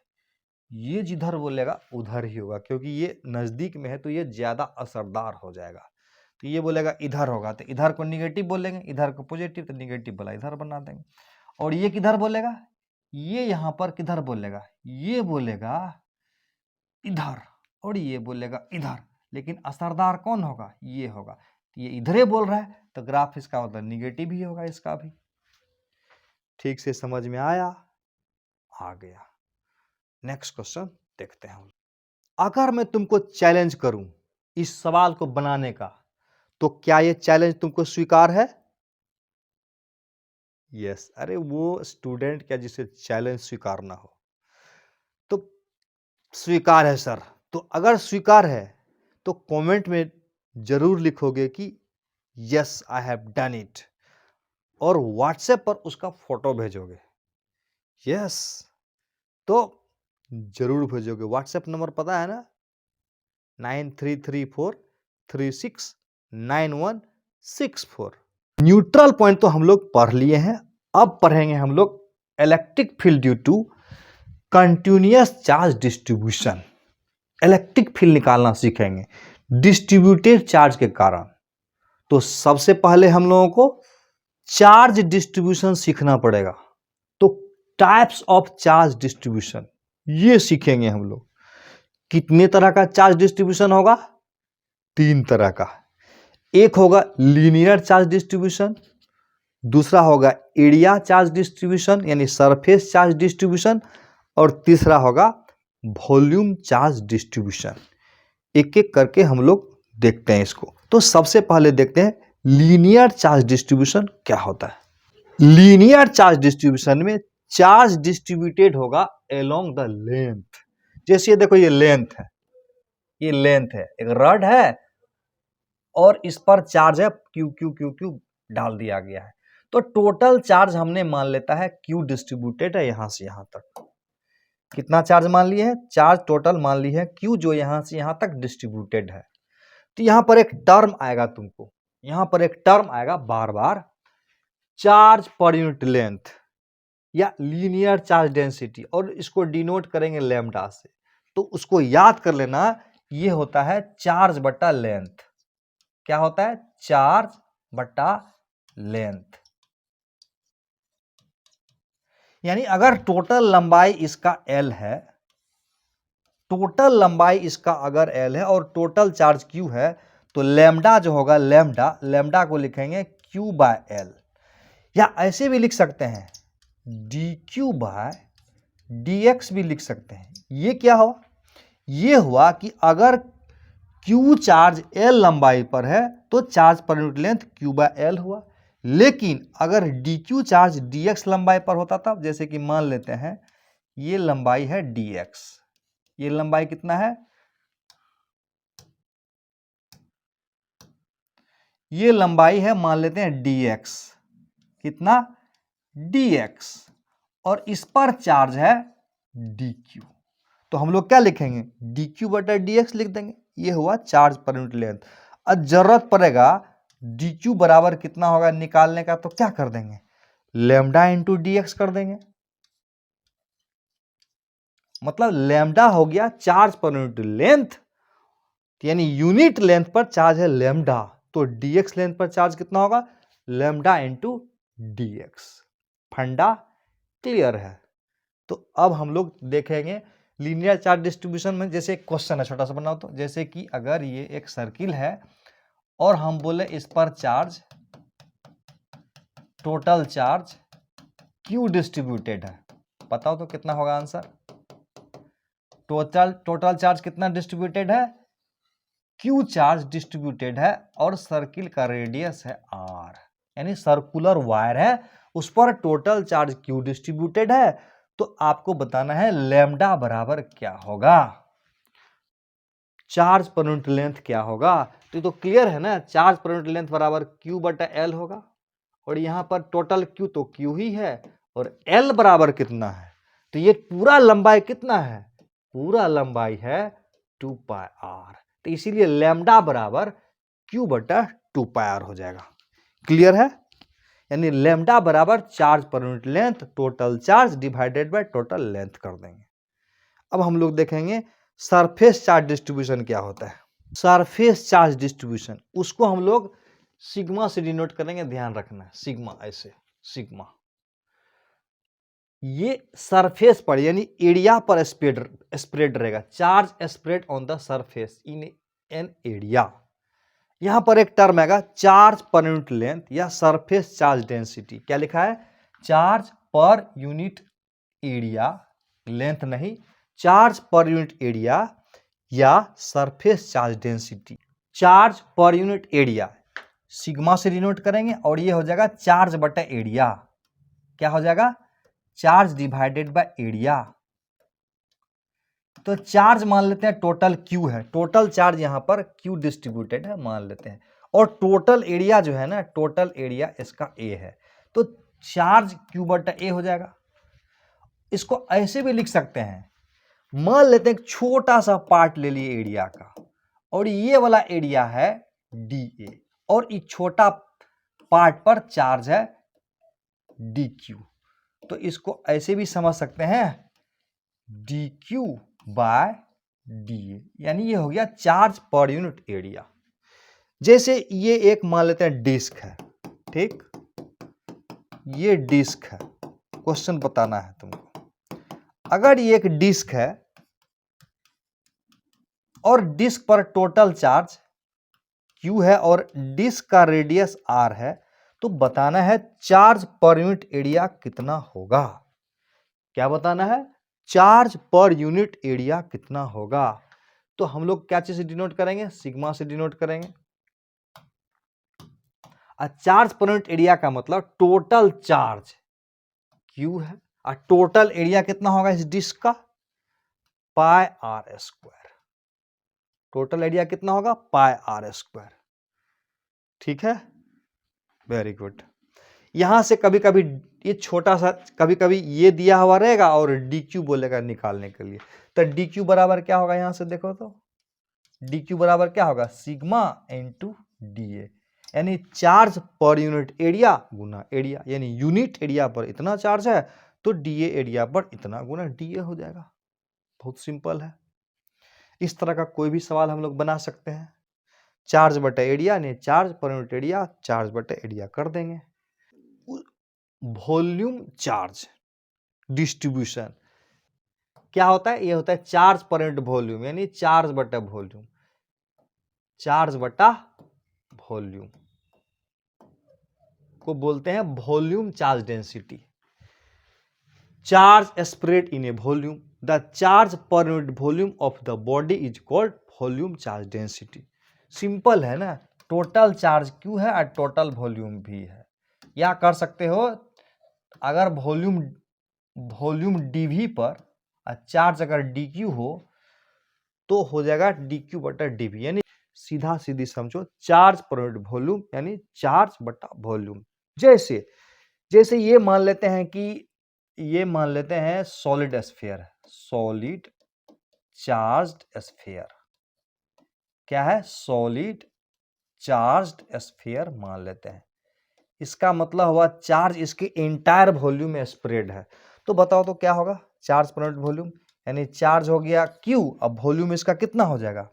ये जिधर बोलेगा उधर ही होगा, क्योंकि ये नजदीक में है तो ये ज्यादा असरदार हो जाएगा। तो ये बोलेगा इधर होगा, तो इधर को निगेटिव बोलेंगे, इधर को पॉजिटिव, तो निगेटिव वाला इधर बना देंगे। और ये किधर बोलेगा, ये यहां पर किधर बोलेगा, ये बोलेगा इधर और ये बोलेगा इधर, लेकिन असरदार कौन होगा, ये होगा। ये इधर ही बोल रहा है तो ग्राफ इसका मतलब निगेटिव ही होगा, इसका भी। ठीक से समझ में आया, आ गया। नेक्स्ट क्वेश्चन देखते हैं हम। अगर मैं तुमको चैलेंज करूं इस सवाल को बनाने का, तो क्या ये चैलेंज तुमको स्वीकार है? यस। अरे वो स्टूडेंट क्या जिसे चैलेंज स्वीकार ना हो, तो स्वीकार है सर। तो अगर स्वीकार है तो कमेंट में जरूर लिखोगे कि yes I have done it, और व्हाट्सएप पर उसका फोटो भेजोगे। यस तो जरूर भेजोगे। व्हाट्सएप नंबर पता है ना, 9334369164। न्यूट्रल पॉइंट तो हम लोग पढ़ लिए हैं, अब पढ़ेंगे हम लोग electric field due to continuous charge distribution. Electric field निकालना सीखेंगे डिस्ट्रीब्यूटेड चार्ज के कारण। तो सबसे पहले हम लोगों को चार्ज डिस्ट्रीब्यूशन सीखना पड़ेगा। तो टाइप्स ऑफ चार्ज डिस्ट्रीब्यूशन ये सीखेंगे हम लोग। कितने तरह का चार्ज डिस्ट्रीब्यूशन होगा, 3 तरह का। एक होगा लीनियर चार्ज डिस्ट्रीब्यूशन, दूसरा होगा एरिया चार्ज डिस्ट्रीब्यूशन यानी सरफेस चार्ज डिस्ट्रीब्यूशन, और तीसरा होगा वॉल्यूम चार्ज डिस्ट्रीब्यूशन। एक एक करके हम लोग देखते हैं इसको। तो सबसे पहले देखते हैं लीनियर चार्ज डिस्ट्रीब्यूशन क्या होता है। लीनियर चार्ज डिस्ट्रीब्यूशन में चार्ज डिस्ट्रीब्यूटेड होगा अलोंग द लेंथ। जैसे ये देखो, ये लेंथ है, ये लेंथ है, एक रड है और इस पर चार्ज है क्यू क्यू क्यू क्यू डाल दिया गया है। तो टोटल चार्ज हमने मान लेता है क्यू डिस्ट्रीब्यूटेड है यहां से यहां तक। कितना चार्ज मान लिए है, चार्ज टोटल मान ली है क्यू, जो यहां से यहां तक डिस्ट्रीब्यूटेड है। तो यहां पर एक टर्म आएगा तुमको, यहां पर एक टर्म आएगा बार बार, चार्ज पर यूनिट लेंथ या लीनियर चार्ज डेंसिटी, और इसको डिनोट करेंगे लैम्डा से। तो उसको याद कर लेना, ये होता है चार्ज बटा लेंथ। क्या होता है? चार्ज बटा लेंथ। यानी अगर टोटल लंबाई इसका L है, टोटल लंबाई इसका अगर L है और टोटल चार्ज Q है, तो लैम्डा जो होगा, लैम्डा को लिखेंगे Q बाय L, या ऐसे भी लिख सकते हैं dQ बाय dx भी लिख सकते हैं। ये क्या हुआ? ये हुआ कि अगर Q चार्ज L लंबाई पर है तो चार्ज पर यूनिट लेंथ Q बाय L हुआ। लेकिन अगर dQ चार्ज dx लंबाई पर होता था, जैसे कि मान लेते हैं ये लंबाई है dx, ये लंबाई कितना है? ये लंबाई है, मान लेते हैं dx, कितना? dx, और इस पर चार्ज है dq, तो हम लोग क्या लिखेंगे? dq बटा dx लिख देंगे। ये हुआ चार्ज पर यूनिट लेंथ। अब जरूरत पड़ेगा dq बराबर कितना होगा निकालने का, तो क्या कर देंगे? लैम्डा इंटू dx कर देंगे। मतलब लैम्डा हो गया चार्ज पर यूनिट लेंथ, यानी यूनिट लेंथ पर चार्ज है लैम्डा, तो dx लेंथ पर चार्ज कितना होगा? Lambda into dx। फंडा क्लियर है? तो अब हम लोग देखेंगे लीनियर चार्ज डिस्ट्रीब्यूशन में। जैसे एक क्वेश्चन है, छोटा सा बनाओ तो। जैसे कि अगर ये एक सर्किल है और हम बोले इस पर charge, total charge Q distributed है, बताओ तो कितना होगा आंसर? टोटल चार्ज कितना डिस्ट्रीब्यूटेड है? Q चार्ज डिस्ट्रीब्यूटेड है और सर्किल का रेडियस है R, यानी सर्कुलर वायर है, उस पर टोटल चार्ज Q डिस्ट्रीब्यूटेड है। तो आपको बताना है लैम्डा बराबर क्या होगा, चार्ज पर यूनिट लेंथ क्या होगा। तो ये तो क्लियर है ना, चार्ज पर यूनिट लेंथ बराबर Q बटा L होगा, और यहां पर टोटल Q तो Q ही है, और L बराबर कितना है? तो ये पूरा लंबाई कितना है? पूरा लंबाई है 2 पाई R, तो इसीलिए लैम्डा बराबर Q बटा 2 पाई R हो जाएगा। क्लियर है? यानी लैम्डा बराबर चार्ज पर unit length, total charge divided by total length कर देंगे। अब हम लोग देखेंगे सरफेस चार्ज डिस्ट्रीब्यूशन क्या होता है। सरफेस चार्ज डिस्ट्रीब्यूशन, उसको हम लोग सिग्मा से डिनोट करेंगे, ध्यान रखना, सिग्मा, ऐसे सिग्मा। ये सरफेस पर यानी एरिया पर स्प्रेड रहेगा, charge spread on the surface in an area. यहां पर एक टर्म आएगा चार्ज पर यूनिट लेंथ या सरफेस चार्ज डेंसिटी। क्या लिखा है? चार्ज पर यूनिट एरिया, लेंथ नहीं, चार्ज पर यूनिट एरिया या सरफेस चार्ज डेंसिटी। चार्ज पर यूनिट एरिया सिग्मा से डिनोट करेंगे, और ये हो जाएगा चार्ज बटा एरिया। क्या हो जाएगा? Charge divided by area. तो चार्ज मान लेते हैं टोटल Q है, टोटल चार्ज यहां पर Q डिस्ट्रीब्यूटेड है मान लेते हैं, और टोटल एरिया जो है ना, टोटल एरिया इसका A है, तो चार्ज Q बटा A हो जाएगा। इसको ऐसे भी लिख सकते हैं, मान लेते हैं एक छोटा सा पार्ट ले लिए एरिया का, और ये वाला एरिया है DA, और इस छोटा पार्ट पर चार्ज है DQ, तो इसको ऐसे भी समझ सकते हैं DQ बाय DA, यानी ये हो गया चार्ज पर यूनिट एरिया। जैसे ये एक मान लेते हैं डिस्क है, ठीक, ये डिस्क है, क्वेश्चन बताना है तुमको। अगर ये एक डिस्क है और डिस्क पर टोटल चार्ज Q है और डिस्क का रेडियस R है, तो बताना है चार्ज पर यूनिट एरिया कितना होगा। क्या बताना है? चार्ज पर यूनिट एरिया कितना होगा। तो हम लोग क्या चीज से डिनोट करेंगे? सिग्मा से डिनोट करेंगे। चार्ज पर यूनिट एरिया का मतलब टोटल चार्ज Q है, और टोटल एरिया कितना होगा इस डिस्क का? पाई R स्क्वायर। टोटल एरिया कितना होगा? पाई R स्क्वायर। ठीक है, वेरी गुड। यहां से कभी कभी ये छोटा सा कभी कभी ये दिया हुआ रहेगा और DQ बोलेगा निकालने के लिए, तो DQ बराबर क्या होगा? यहां से देखो तो DQ बराबर क्या होगा? सिग्मा इंटू DA, यानी चार्ज पर यूनिट एरिया गुना एरिया, यानी यूनिट एरिया पर इतना चार्ज है तो DA एरिया पर इतना गुना DA हो जाएगा। बहुत सिंपल है। इस तरह का कोई भी सवाल हम लोग बना सकते हैं। चार्ज बटा एरिया ने चार्ज पर यूनिट एरिया चार्ज बटा एरिया कर देंगे। वॉल्यूम चार्ज डिस्ट्रीब्यूशन क्या होता है? ये होता है चार्ज पर यूनिट वॉल्यूम, यानी चार्ज बटा वॉल्यूम, चार्ज बटा वॉल्यूम को बोलते हैं volume charge density. Charge spread in A volume, the charge पर unit volume of the body is called volume charge density. Simple है ना, टोटल चार्ज क्यू है और टोटल वॉल्यूम भी है। या कर सकते हो, अगर वॉल्यूम डीवी पर चार्ज अगर डी क्यू हो तो हो जाएगा डी क्यू बटा डीवी, यानी सीधा सीधी समझो चार्ज पर यूनिट वॉल्यूम यानी चार्ज बटा वॉल्यूम। जैसे जैसे ये मान लेते हैं कि ये मान लेते हैं solid sphere, solid charged sphere, क्या है? सॉलिड चार्ज्ड स्फीयर मान लेते हैं। इसका मतलब हुआ चार्ज इसके एंटायर वॉल्यूम में स्प्रेड है। तो बताओ तो क्या होगा? चार्ज पर यूनिट वॉल्यूम यानी चार्ज हो गया Q, अब वॉल्यूम इसका कितना हो जाएगा?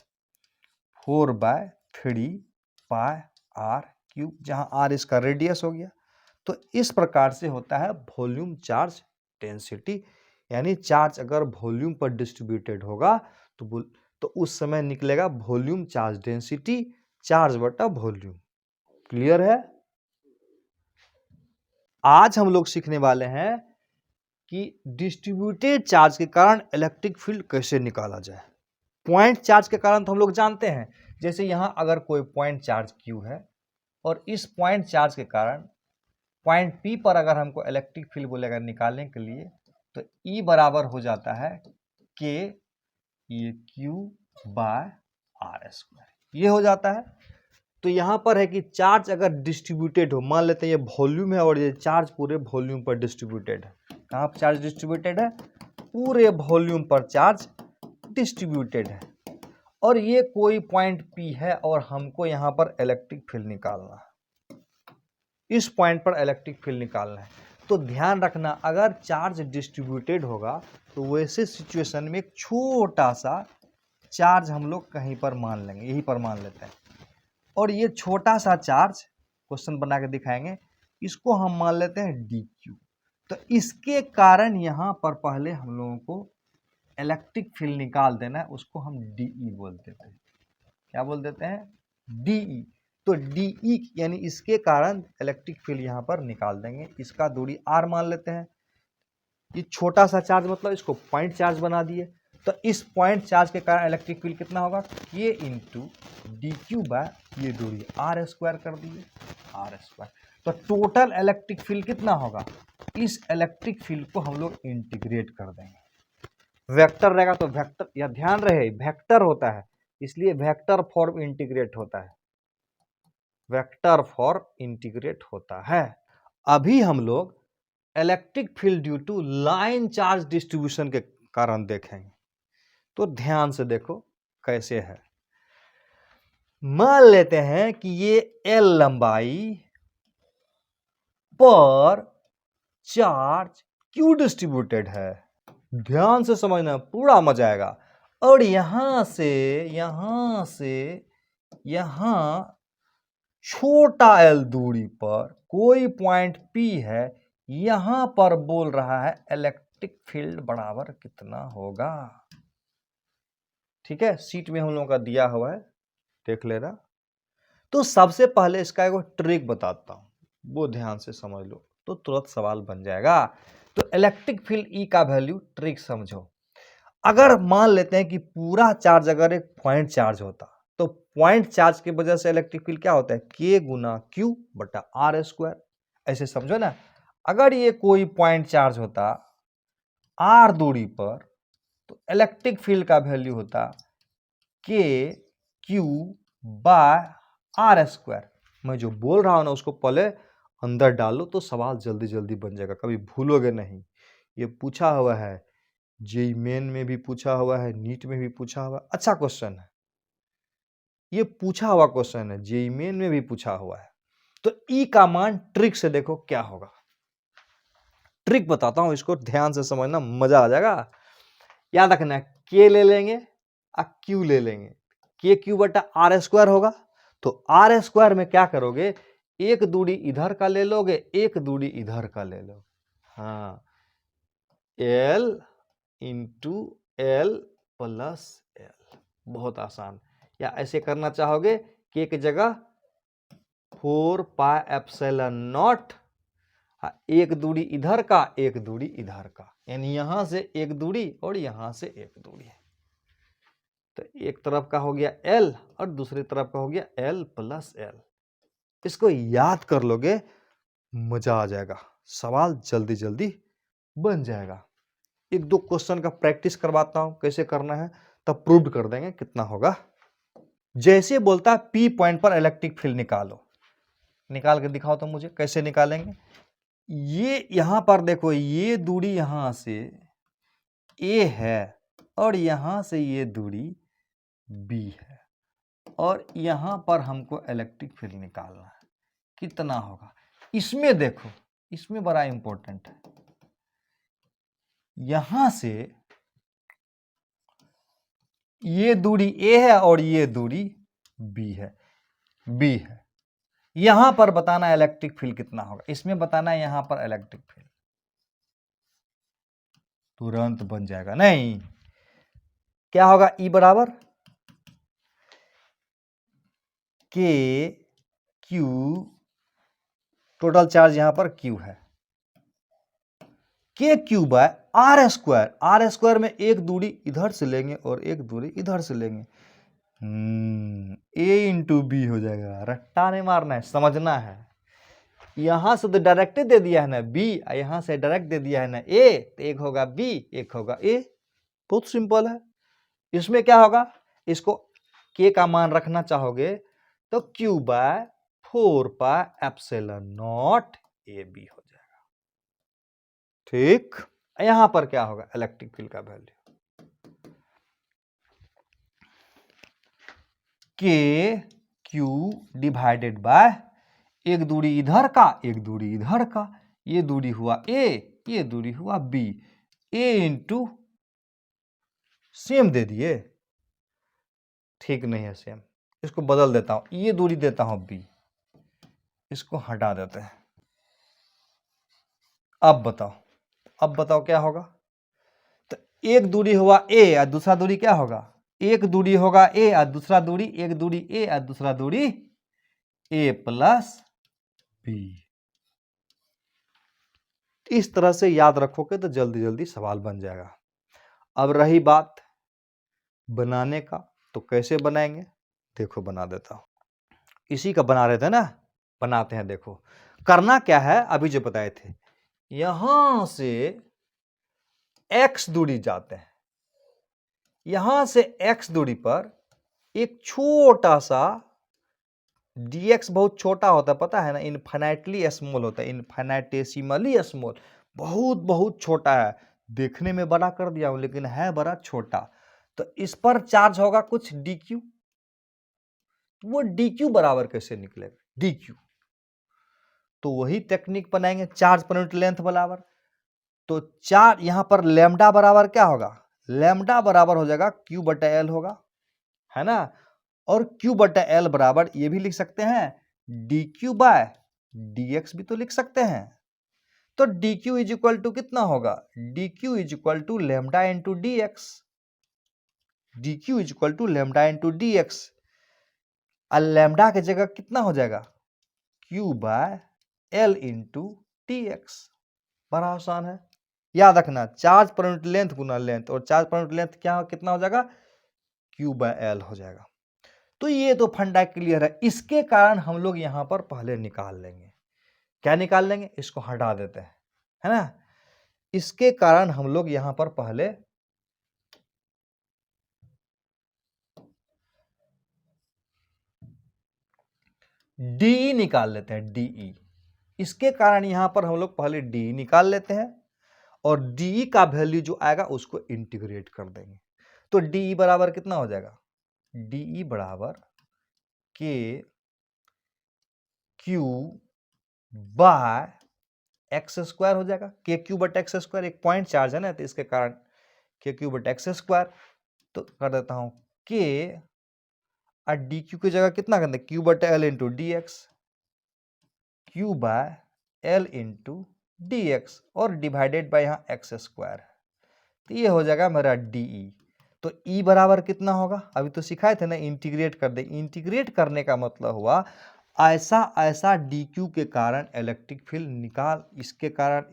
4/3 पाई आर क्यूब, जहां आर इसका रेडियस हो गया। तो इस प्रकार से होता है वॉल्यूम चार्ज डेंसिटी, यानी चार्ज अगर वॉल्यूम पर डिस्ट्रीब्यूटेड होगा तो उस समय निकलेगा वॉल्यूम चार्ज डेंसिटी, चार्ज बटा वॉल्यूम। क्लियर है? आज हम लोग सीखने वाले हैं कि डिस्ट्रीब्यूटेड चार्ज के कारण इलेक्ट्रिक फील्ड कैसे निकाला जाए। पॉइंट चार्ज के कारण तो हम लोग जानते हैं, जैसे यहां अगर कोई पॉइंट चार्ज Q है और इस पॉइंट चार्ज के कारण पॉइंट P पर अगर हमको इलेक्ट्रिक फील्ड बोलेगा निकालने के लिए, तो E बराबर हो जाता है K ये Q/r², ये हो जाता है। तो यहां पर है कि चार्ज अगर डिस्ट्रीब्यूटेड हो, मान लेते हैं ये वॉल्यूम है और ये चार्ज पूरे वॉल्यूम पर डिस्ट्रीब्यूटेड है। कहां पर चार्ज डिस्ट्रीब्यूटेड है? पूरे वॉल्यूम पर चार्ज डिस्ट्रीब्यूटेड है। और ये कोई पॉइंट P है और हमको यहां पर इलेक्ट्रिक फील्ड निकालना है, इस पॉइंट पर इलेक्ट्रिक फील्ड निकालना है। तो ध्यान रखना, अगर चार्ज डिस्ट्रीब्यूटेड होगा तो वैसे सिचुएशन में एक छोटा सा चार्ज हम लोग कहीं पर मान लेंगे, यहीं पर मान लेते हैं। और ये छोटा सा चार्ज क्वेश्चन बना के दिखाएंगे, इसको हम मान लेते हैं DQ। तो इसके कारण यहां पर पहले हम लोगों को इलेक्ट्रिक फील्ड निकाल देना है, उसको हम DE बोल देते हैं। क्या बोल देते हैं? DE। तो DE यानी इसके कारण इलेक्ट्रिक फील्ड यहां पर निकाल देंगे। इसका दूरी R मान लेते हैं। ये छोटा सा चार्ज मतलब इसको पॉइंट चार्ज बना दिए, तो इस पॉइंट चार्ज के कारण इलेक्ट्रिक फील्ड कितना होगा? K इंटू DQ बाय ये दूरी R² कर दिए, R²। तो टोटल इलेक्ट्रिक फील्ड कितना होगा? इस इलेक्ट्रिक फील्ड को हम लोग इंटीग्रेट कर देंगे। वेक्टर रहेगा तो वेक्टर, या ध्यान रहे वेक्टर होता है इसलिए वेक्टर फॉर्म इंटीग्रेट होता है, वेक्टर फॉर्म इंटीग्रेट होता है। अभी हम लोग electric field due to line charge distribution के कारण देखेंगे। तो ध्यान से देखो कैसे है। मान लेते हैं कि ये L लंबाई पर चार्ज Q डिस्ट्रीब्यूटेड है। ध्यान से समझना, पूरा मजा आएगा। और यहां से यहां छोटा l दूरी पर कोई पॉइंट P है, यहां पर बोल रहा है इलेक्ट्रिक फील्ड बराबर कितना होगा। ठीक है, सीट में हम लोगों का दिया हुआ है, देख लेना। तो सबसे पहले इसका एक ट्रिक बताता हूं, वो ध्यान से समझ लो तो तुरंत सवाल बन जाएगा। तो इलेक्ट्रिक फील्ड E का वैल्यू ट्रिक समझो। अगर मान लेते हैं कि पूरा चार्ज अगर एक पॉइंट चार्ज होता, तो पॉइंट चार्ज की वजह से इलेक्ट्रिक फील्ड क्या होता है? K गुना Q बटा R²। ऐसे समझो ना, अगर ये कोई पॉइंट चार्ज होता R दूरी पर, तो इलेक्ट्रिक फील्ड का वैल्यू होता K Q बाय R²। मैं जो बोल रहा हूं ना उसको पहले अंदर डालो तो सवाल जल्दी जल्दी बन जाएगा, कभी भूलोगे नहीं। ये पूछा हुआ है, जेईई मेन में भी पूछा हुआ है, नीट में भी पूछा हुआ है। अच्छा क्वेश्चन है, ये पूछा हुआ क्वेश्चन है, जेईई मेन में भी पूछा हुआ है। तो E का मान ट्रिक से देखो क्या होगा। ट्रिक बताता हूं, इसको ध्यान से समझना, मजा आ जाएगा। याद रखना, K ले लेंगे क्यू ले लेंगे, के क्यू बटा आर स्क्वायर होगा। तो आर स्क्वायर में क्या करोगे, एक दूरी इधर का ले लोगे, एक दूरी इधर का ले लो। हाँ, L into L plus L, बहुत आसान। या ऐसे करना चाहोगे के की जगह 4 पाई एप्सिलॉन नॉट, एक दूरी इधर का एक दूरी इधर का, यानी यहां से एक दूरी और यहां से एक दूरी। तो एक तरफ का हो गया L और दूसरी तरफ का हो गया L प्लस एल। इसको याद कर लोगे, मजा आ जाएगा, सवाल जल्दी जल्दी बन जाएगा। एक दो क्वेश्चन का प्रैक्टिस करवाता हूं कैसे करना है, तब प्रूव कर देंगे कितना होगा। जैसे बोलता है P पॉइंट पर इलेक्ट्रिक फील्ड निकालो, निकाल के दिखाओ तो मुझे कैसे निकालेंगे। ये यहां पर देखो, ये दूरी यहां से A है और यहां से ये दूरी B है, और यहां पर हमको इलेक्ट्रिक फील्ड निकालना है, कितना होगा। इसमें देखो, इसमें बड़ा इंपॉर्टेंट है, यहां से ये दूरी A है और ये दूरी B है, यहां पर बताना इलेक्ट्रिक फील्ड कितना होगा। इसमें बताना है यहां पर इलेक्ट्रिक फील्ड, तुरंत बन जाएगा। नहीं, क्या होगा, E बराबर के क्यू, टोटल चार्ज यहां पर Q है, K Q by R square. R square में एक दूरी इधर से लेंगे और एक दूरी इधर से लेंगे, ए इंटू बी हो जाएगा। रट्टा नहीं मारना है, समझना है। यहां से तो डायरेक्ट दे दिया है ना बी, यहां से डायरेक्ट दे दिया है ना ए, तो एक होगा बी एक होगा ए, बहुत सिंपल है। इसमें क्या होगा, इसको के का मान रखना चाहोगे तो Q by 4 pi epsilon naught A B हो जाएगा। ठीक, यहां पर क्या होगा, इलेक्ट्रिक फील्ड का value K Q divided by एक दूरी इधर का एक दूरी इधर का, ये दूरी हुआ ए, ये दूरी हुआ बी, ए इंटू सेम दे दिए, ठीक नहीं है सेम, इसको बदल देता हूं, ये दूरी देता हूं बी, इसको हटा देते हैं। अब बताओ क्या होगा। तो एक दूरी हुआ ए और दूसरा दूरी क्या होगा, एक दूरी होगा ए और दूसरा दूरी, एक दूरी ए और दूसरा दूरी ए प्लस बी। इस तरह से याद रखोगे तो जल्दी जल्दी सवाल बन जाएगा। अब रही बात बनाने का, तो कैसे बनाएंगे, देखो बना देता हूं, इसी का बना रहे थे ना, बनाते हैं। देखो करना क्या है, अभी जो बताए थे, यहां से x दूरी जाते हैं, यहां से x दूरी पर एक छोटा सा dx, बहुत छोटा होता है पता है ना, इनफाइनाइटली स्मॉल होता है, इनफाइनाइटेसिमली स्मॉल, बहुत बहुत छोटा है। देखने में बड़ा कर दिया हूं लेकिन है बड़ा छोटा। तो इस पर चार्ज होगा कुछ dq, वो dq बराबर कैसे निकलेगा, dq, तो वही टेक्निक बनाएंगे, चार्ज पर यूनिट लेंथ बराबर। तो चार यहां पर लैम्डा बराबर क्या होगा, लैम्डा बराबर हो जाएगा q बटा एल होगा, है ना। और q बटा एल बराबर ये भी लिख सकते हैं dq बाय dx भी तो लिख सकते हैं। तो dq इज इक्वल टू कितना होगा, dq is equal to lambda into D X, dq is equal to lambda into D X. और लैम्डा की जगह कितना हो जाएगा, q by L into T X. बड़ा आसान है, याद रखना, चार्ज पर यूनिट लेंथ गुना लेंथ, और चार्ज पर यूनिट लेंथ क्या कितना हो जाएगा, q बाय एल हो जाएगा। तो ये तो फंडा क्लियर है। इसके कारण हम लोग यहां पर पहले निकाल लेंगे, क्या निकाल लेंगे, इसको हटा देते हैं, है ना। इसके कारण हम लोग यहां पर पहले डी निकाल लेते हैं, डी। इसके कारण यहां पर हम लोग पहले डी निकाल लेते हैं, और डी का वैल्यू जो आएगा उसको इंटीग्रेट कर देंगे। तो डी बराबर कितना हो जाएगा, डी बराबर के क्यू बाय एक्स स्क्वायर हो जाएगा। के क्यू बट एक्स स्क्वायर एक पॉइंट चार्ज है ना, तो इसके कारण के क्यू बट एक्स स्क्वायर। तो कर देता हूं के और डी क्यू की जगह कितना करते हैं, क्यू बटे L into D x, Q by L into D X और डिवाइडेड बाय यहाँ एक्स स्क्वायर। तो ये हो जाएगा मेरा डीई। तो ई बराबर कितना होगा, अभी तो सिखाए थे ना, इंटीग्रेट कर दे। इंटीग्रेट करने का मतलब हुआ ऐसा ऐसा डी क्यू के कारण इलेक्ट्रिक फील्ड निकाल, इसके कारण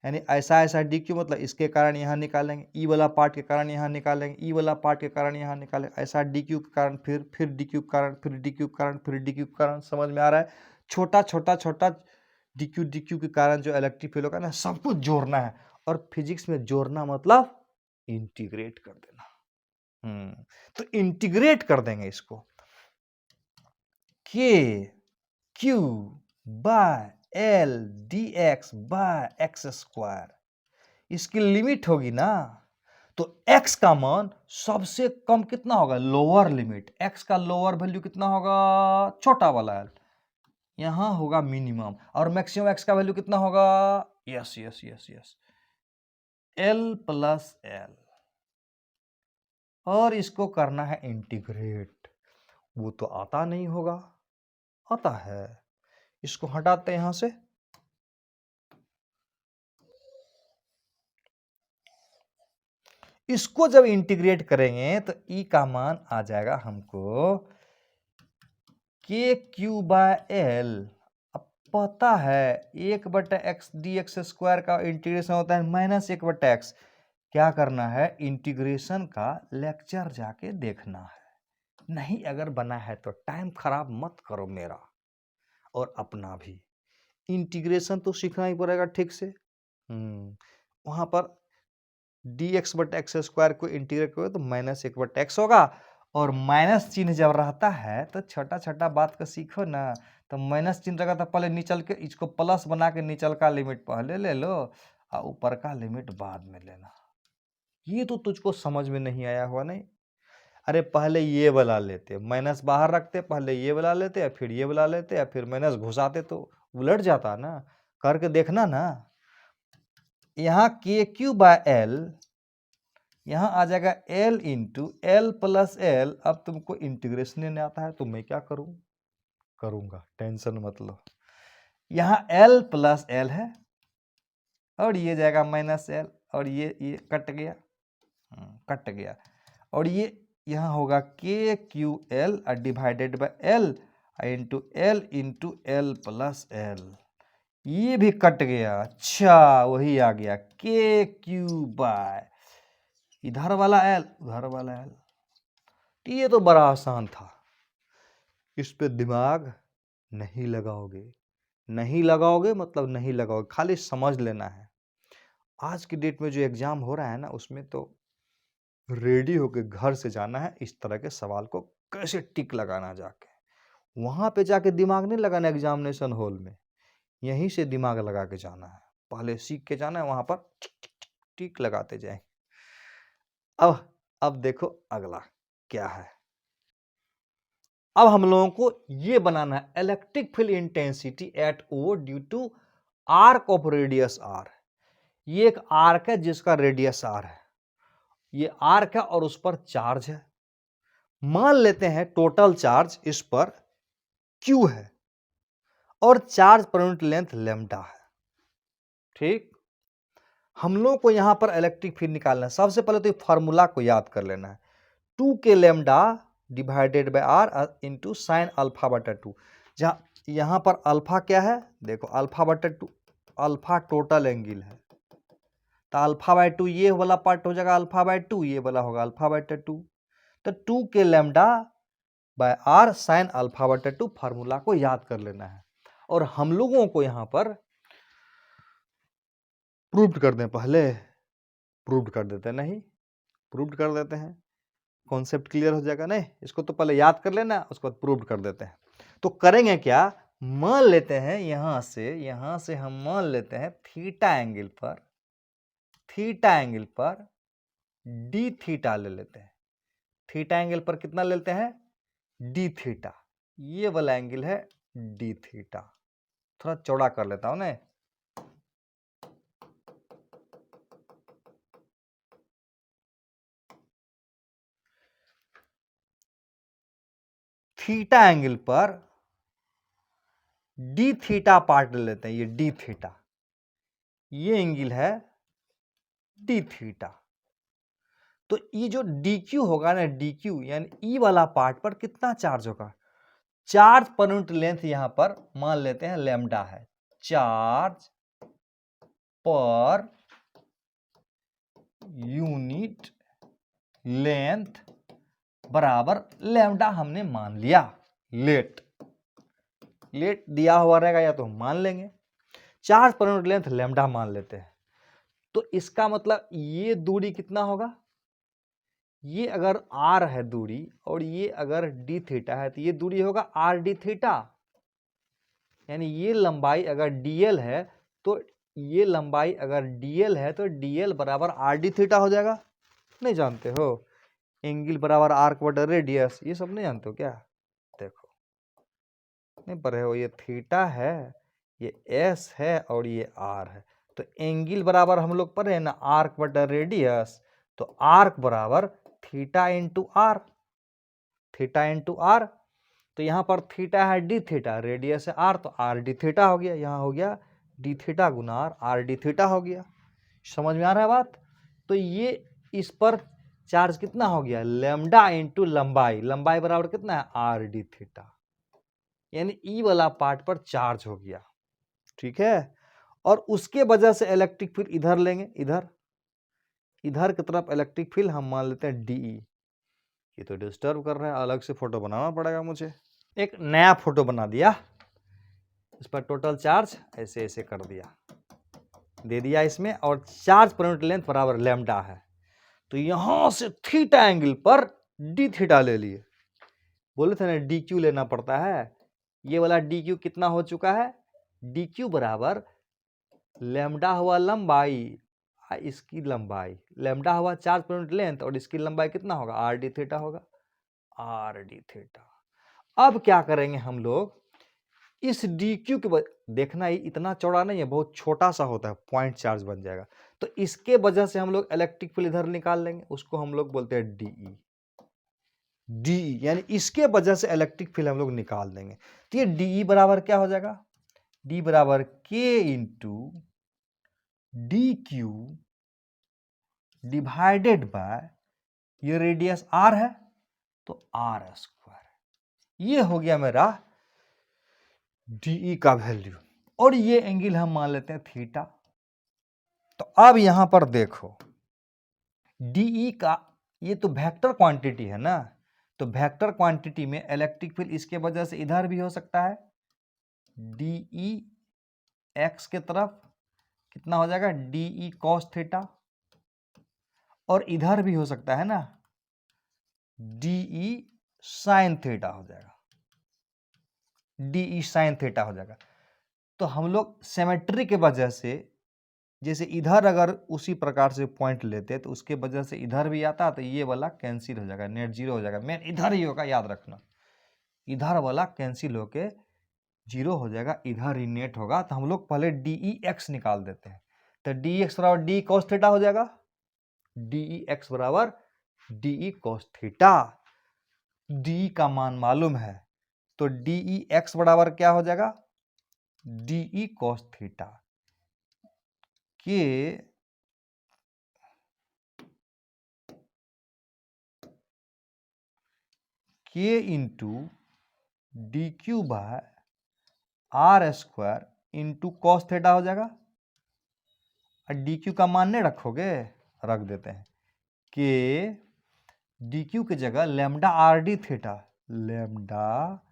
यानी ऐसा ऐसा डी क्यू मतलब इसके कारण यहाँ निकालेंगे, ई वाला पार्ट के कारण यहाँ निकालेंगे, ई वाला पार्ट के कारण यहाँ निकालेंगे, ऐसा डी क्यू के कारण, फिर डी क्यू के कारण, फिर डी क्यू के कारण, फिर डी क्यू के कारण। समझ में आ रहा है? छोटा छोटा छोटा डी क्यू के कारण जो इलेक्ट्रिक फील्ड होगा ना, सब कुछ जोड़ना है। और फिजिक्स में जोड़ना मतलब इंटीग्रेट कर देना। तो इंटीग्रेट कर देंगे इसको, K Q by L D X by X square. इसकी लिमिट होगी ना, तो x का मान सबसे कम कितना होगा, लोअर लिमिट। x का लोअर वैल्यू कितना होगा, छोटा वाला l, यहां होगा मिनिमम। और मैक्सिमम x का वैल्यू कितना होगा, yes yes yes yes, l plus l। और इसको करना है इंटीग्रेट, वो तो आता नहीं होगा, आता है। इसको हटाते हैं यहां से, इसको जब इंटीग्रेट करेंगे तो ई का मान आ जाएगा हमको के क्यू बाय एल। अब पता है 1/x dx स्क्वायर का इंटीग्रेशन होता है -1/x। क्या करना है, इंटीग्रेशन का लेक्चर जाके देखना है। नहीं अगर बना है तो टाइम खराब मत करो मेरा और अपना भी। इंटीग्रेशन तो सीखना ही पड़ेगा ठीक से। वहां पर dx/x स्क्वायर को इंटीग्रेट करो तो -1/x होगा। और माइनस चिन्ह जब रहता है तो छोटा छोटा बात को सीखो ना। तो माइनस चिन्ह रहेगा तो पहले निचल के इसको प्लस बना के निचल का लिमिट पहले ले लो और ऊपर का लिमिट बाद में लेना। ये तो तुझको समझ में नहीं आया हुआ नहीं। अरे पहले ये वाला लेते, माइनस बाहर रखते, पहले ये वाला लेते फिर ये वाला लेते फिर माइनस घुसाते तो उलट जाता ना। करके देखना ना। यहाँ के क्यू बाय एल, यहाँ आ जाएगा L into L plus L. अब तुमको इंटीग्रेशन नहीं आता है तो मैं क्या करूं, करूंगा, टेंशन मत लो। यहाँ एल प्लस एल है और ये जाएगा माइनस एल और ये कट गया, कट गया। और ये यहाँ होगा के Q L divided by L into L plus L. ये भी कट गया। अच्छा वही आ गया के क्यू बाय इधर वाला एल उधर वाला एल। ये तो बड़ा आसान था, इस पे दिमाग नहीं लगाओगे। नहीं लगाओगे मतलब नहीं लगाओगे, खाली समझ लेना है। आज की डेट में जो एग्जाम हो रहा है ना, उसमें तो रेडी होके घर से जाना है, इस तरह के सवाल को कैसे टिक लगाना जाके। वहां पे जाके दिमाग नहीं लगाना एग्जामिनेशन हॉल में, यहीं से दिमाग लगा के जाना है। पहले सीख के जाना है, वहां पर टिक टिक टिक टिक लगाते जाए। अब देखो अगला क्या है। अब हम लोगों को ये बनाना है electric field intensity at O due to arc of radius R. ये एक आर्क है जिसका रेडियस आर है, ये आर्क है और उस पर चार्ज है। मान लेते हैं टोटल चार्ज इस पर क्यू है और चार्ज पर यूनिट लेंथ लैम्डा है। ठीक, हम लोग को यहां पर इलेक्ट्रिक फील्ड निकालना है। सबसे पहले तो फॉर्मूला को याद कर लेना है, 2k lambda divided by R into sine alpha बटा 2। जहां यहां पर अल्फा क्या है, देखो अल्फा बटा 2, अल्फा टोटल एंगल है। तो अल्फा बाय 2 ये वाला पार्ट हो जाएगा अल्फा बाय 2, ये वाला होगा अल्फा बटा 2। तो 2k lambda by R sine alpha बटा 2 फार्मूला को याद कर लेना है। और हम लोगों को यहां पर प्रूव कर दें, पहले प्रूव कर देते हैं, नहीं प्रूव कर देते हैं, कॉन्सेप्ट क्लियर हो जाएगा। नहीं इसको तो पहले याद कर लेना, उसको बाद प्रूव कर देते हैं। तो करेंगे क्या, मान लेते हैं यहां से हम मान लेते हैं थीटा एंगल पर डी थीटा ले लेते हैं। थीटा एंगल पर कितना लेते हैं, डी थीटा। ये वाला एंगल है डी थीटा। थोड़ा चौड़ा कर लेता हूं ना। थीटा एंगल पर डी थीटा पार्ट ले लेते हैं, ये डी थीटा, ये एंगल है डी थीटा। तो ये जो डी क्यू होगा ना, डी क्यू यानी ई वाला पार्ट पर कितना चार्ज होगा, चार्ज पर यूनिट लेंथ यहां पर मान लेते हैं लैम्डा है, चार्ज पर यूनिट लेंथ बराबर लैम्डा हमने मान लिया। लेट दिया हुआ रहेगा या तो हम मान लेंगे, चार्ज पर यूनिट लेंथ लैम्डा मान लेते हैं। तो इसका मतलब ये दूरी कितना होगा, ये अगर r है दूरी और ये अगर d थीटा है तो ये दूरी होगा r d थीटा, यानी ये लंबाई अगर dl है तो ये लंबाई अगर dl है तो dl बराबर r d थीटा हो जाएगा। नहीं जानते हो, एंगल बराबर आर्क बटा रेडियस, ये सब नहीं जानते हो क्या? देखो नहीं पढ़े हो, ये थीटा है, ये s है और ये r है, तो एंगल बराबर हम लोग पढ़े ना आर्क बटा रेडियस, तो आर्क बराबर theta into R, theta into R. तो यहां पर थीटा है डी थीटा, रेडियस है आर, तो आर डी थीटा हो गया, यहां हो गया डी थीटा गुना आर डी थीटा हो गया। समझ में आ रहा है बात? तो ये इस पर चार्ज कितना हो गया, लैम्डा इंटू लंबाई, लंबाई बराबर कितना है आर डी थीटा, यानी ई वाला पार्ट पर चार्ज हो गया। ठीक है, और उसके वजह से इलेक्ट्रिक फील्ड इधर लेंगे, इधर की तरफ इलेक्ट्रिक फील्ड हम मान लेते हैं डीई। ये तो डिस्टर्ब कर रहा है, अलग से फोटो बनाना पड़ेगा मुझे। एक नया फोटो बना दिया, इस पर टोटल चार्ज ऐसे ऐसे कर दिया, दे दिया इसमें, और चार्ज पर यूनिट लेंथ बराबर लैम्डा है। तो यहां से थीटा एंगल पर डी थीटा ले लिए, बोले थे ना डी क्यू लेना पड़ता है, ये वाला डी क्यू कितना हो चुका है, डी क्यू बराबर लैम्डा हुआ लंबाई, इसकी लंबाई, लैम्डा हुआ चार्ज पर यूनिट लेंथ, और इसकी लंबाई कितना होगा आर डी थीटा होगा, आर डी थीटा। अब क्या करेंगे हम लोग, इस डी क्यू के देखना ही इतना चौड़ा नहीं है, बहुत छोटा सा होता है, पॉइंट चार्ज बन जाएगा। तो इसके वजह से हम लोग इलेक्ट्रिक फील्ड इधर निकाल लेंगे, उसको हम लोग बोलते हैं डीई, डीई यानी इसके वजह से इलेक्ट्रिक फील्ड हम लोग निकाल देंगे। तो ये डीई बराबर क्या हो जाएगा, डी बराबर के into D Q divided bye, ये रेडियस आर है तो आर स्क्वायर, ये हो गया मेरा डीई का वैल्यू, और ये एंगल हम मान लेते हैं थीटा। तो अब यहां पर देखो डीई का, ये तो वेक्टर क्वांटिटी है ना, तो वेक्टर क्वांटिटी में इलेक्ट्रिक फील्ड इसके वजह से इधर भी हो सकता है, डीई एक्स के तरफ कितना हो जाएगा डीई कॉस थीटा, और इधर भी हो सकता है ना डीई साइन थीटा हो जाएगा, डीई साइन थीटा हो जाएगा। तो हम लोग सिमेट्री के वजह से, जैसे इधर अगर उसी प्रकार से पॉइंट लेते तो उसके वजह से इधर भी आता, तो ये वाला कैंसिल हो जाएगा, नेट जीरो हो जाएगा, मेन इधर ही होगा, याद रखना, इधर वाला कैंसिल होके जीरो हो जाएगा, इधर ही नेट होगा। तो हम लोग पहले डीई एक्स निकाल देते हैं, तो डी एक्स बराबर डी कॉस थीटा हो जाएगा, डीई एक्स बराबर डीई कॉस थीटा, डी का मान मालूम है, तो डीई एक्स बराबर क्या हो जाएगा D E cos theta K into D Q by R square into cos theta हो जाएगा। और डी क्यू का मान नहीं रखोगे, रख देते हैं, के डी क्यू की जगह lambda R D theta, lambda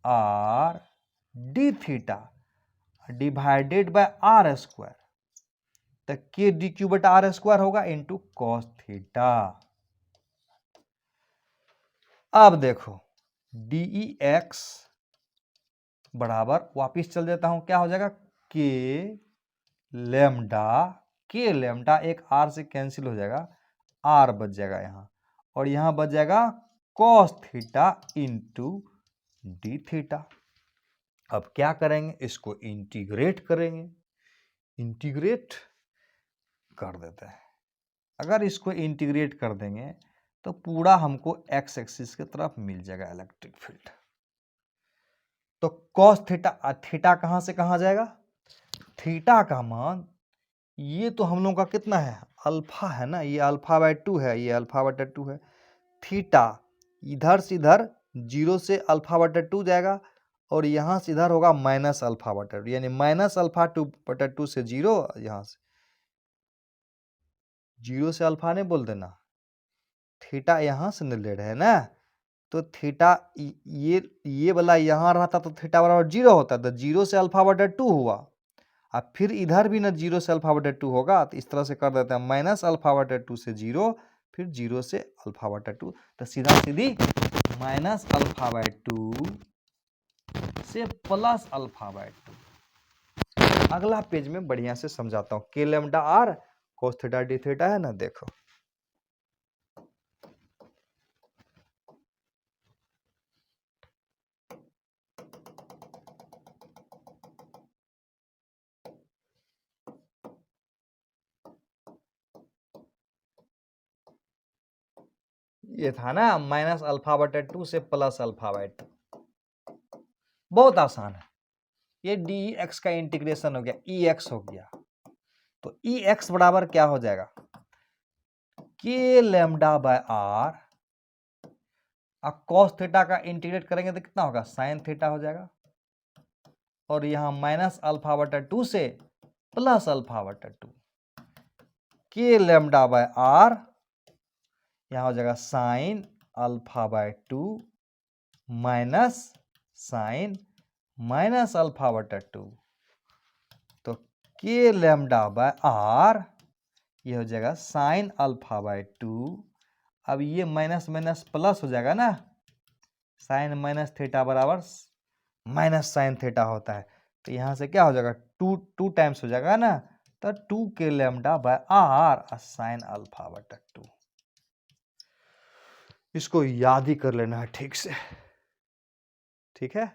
R D theta divided by R square, तो के डी क्यू बटा आर स्क्वायर होगा इंटू कॉस थीटा। अब देखो डीई एक्स बराबर, वापिस चल देता हूं, क्या हो जाएगा के लैम्डा एक आर से कैंसिल हो जाएगा, आर बच जाएगा यहां, और यहां बच जाएगा cos theta into D theta. अब क्या करेंगे, इसको इंटीग्रेट करेंगे, इंटीग्रेट कर देते हैं। अगर इसको इंटीग्रेट कर देंगे तो पूरा हमको एक्स एक्सिस की तरफ मिल जाएगा इलेक्ट्रिक फील्ड। तो कॉस थीटा, थीटा कहां से कहां जाएगा, थीटा का मान ये तो हम लोगों का कितना है, अल्फा है ना, ये अल्फा बाय 2 है, ये अल्फा बटा 2 है। थीटा इधर से इधर 0 से अल्फा बटा 2 जाएगा और यहां से इधर होगा माइनस अल्फा बटा 2, यानी माइनस अल्फा 2 बटा 2 से 0, यहां से 0 से अल्फा नहीं बोल देना, थीटा यहां से ले रहे हैं ना, तो थीटा ये वाला यहां रहता तो थीटा बराबर 0 होता, तो 0 से अल्फा बटा 2 हुआ। अब फिर इधर भी ना 0 से अल्फा बटा 2 होगा, तो इस तरह से कर देते हैं माइनस अल्फा बटा 2 से 0, फिर 0 से अल्फा बटा 2, तो सीधा सीधी माइनस अल्फा बाय 2 से प्लस अल्फा बाय 2। अगला पेज में बढ़िया से समझाता हूं, K lambda R cos theta D theta है ना, देखो ये था ना माइनस अल्फा बटा 2 से प्लस अल्फा बाय 2, बहुत आसान है। ये डी एक्स का इंटीग्रेशन हो गया, ई एक्स हो गया, तो ई एक्स बराबर क्या हो जाएगा, के लेमडा बाय आर, अब कॉस थीटा का इंटीग्रेट करेंगे तो कितना होगा, साइन थीटा हो जाएगा, और यहां माइनस अल्फा बटा 2 से प्लस अल्फा बटा 2, के लेमडा बाय आर यहां हो जाएगा sine alpha by 2 minus sine minus alpha बटा 2, तो के लेमडा बाय आर ये हो जाएगा साइन अल्फा बाय 2, अब ये माइनस माइनस प्लस हो जाएगा ना, साइन माइनस थीटा बराबर माइनस साइन थीटा होता है, तो यहां से क्या हो जाएगा, टू टाइम्स हो जाएगा ना, तो 2 K lambda by R sine alpha बटा 2। इसको याद ही कर लेना है ठीक से, ठीक है।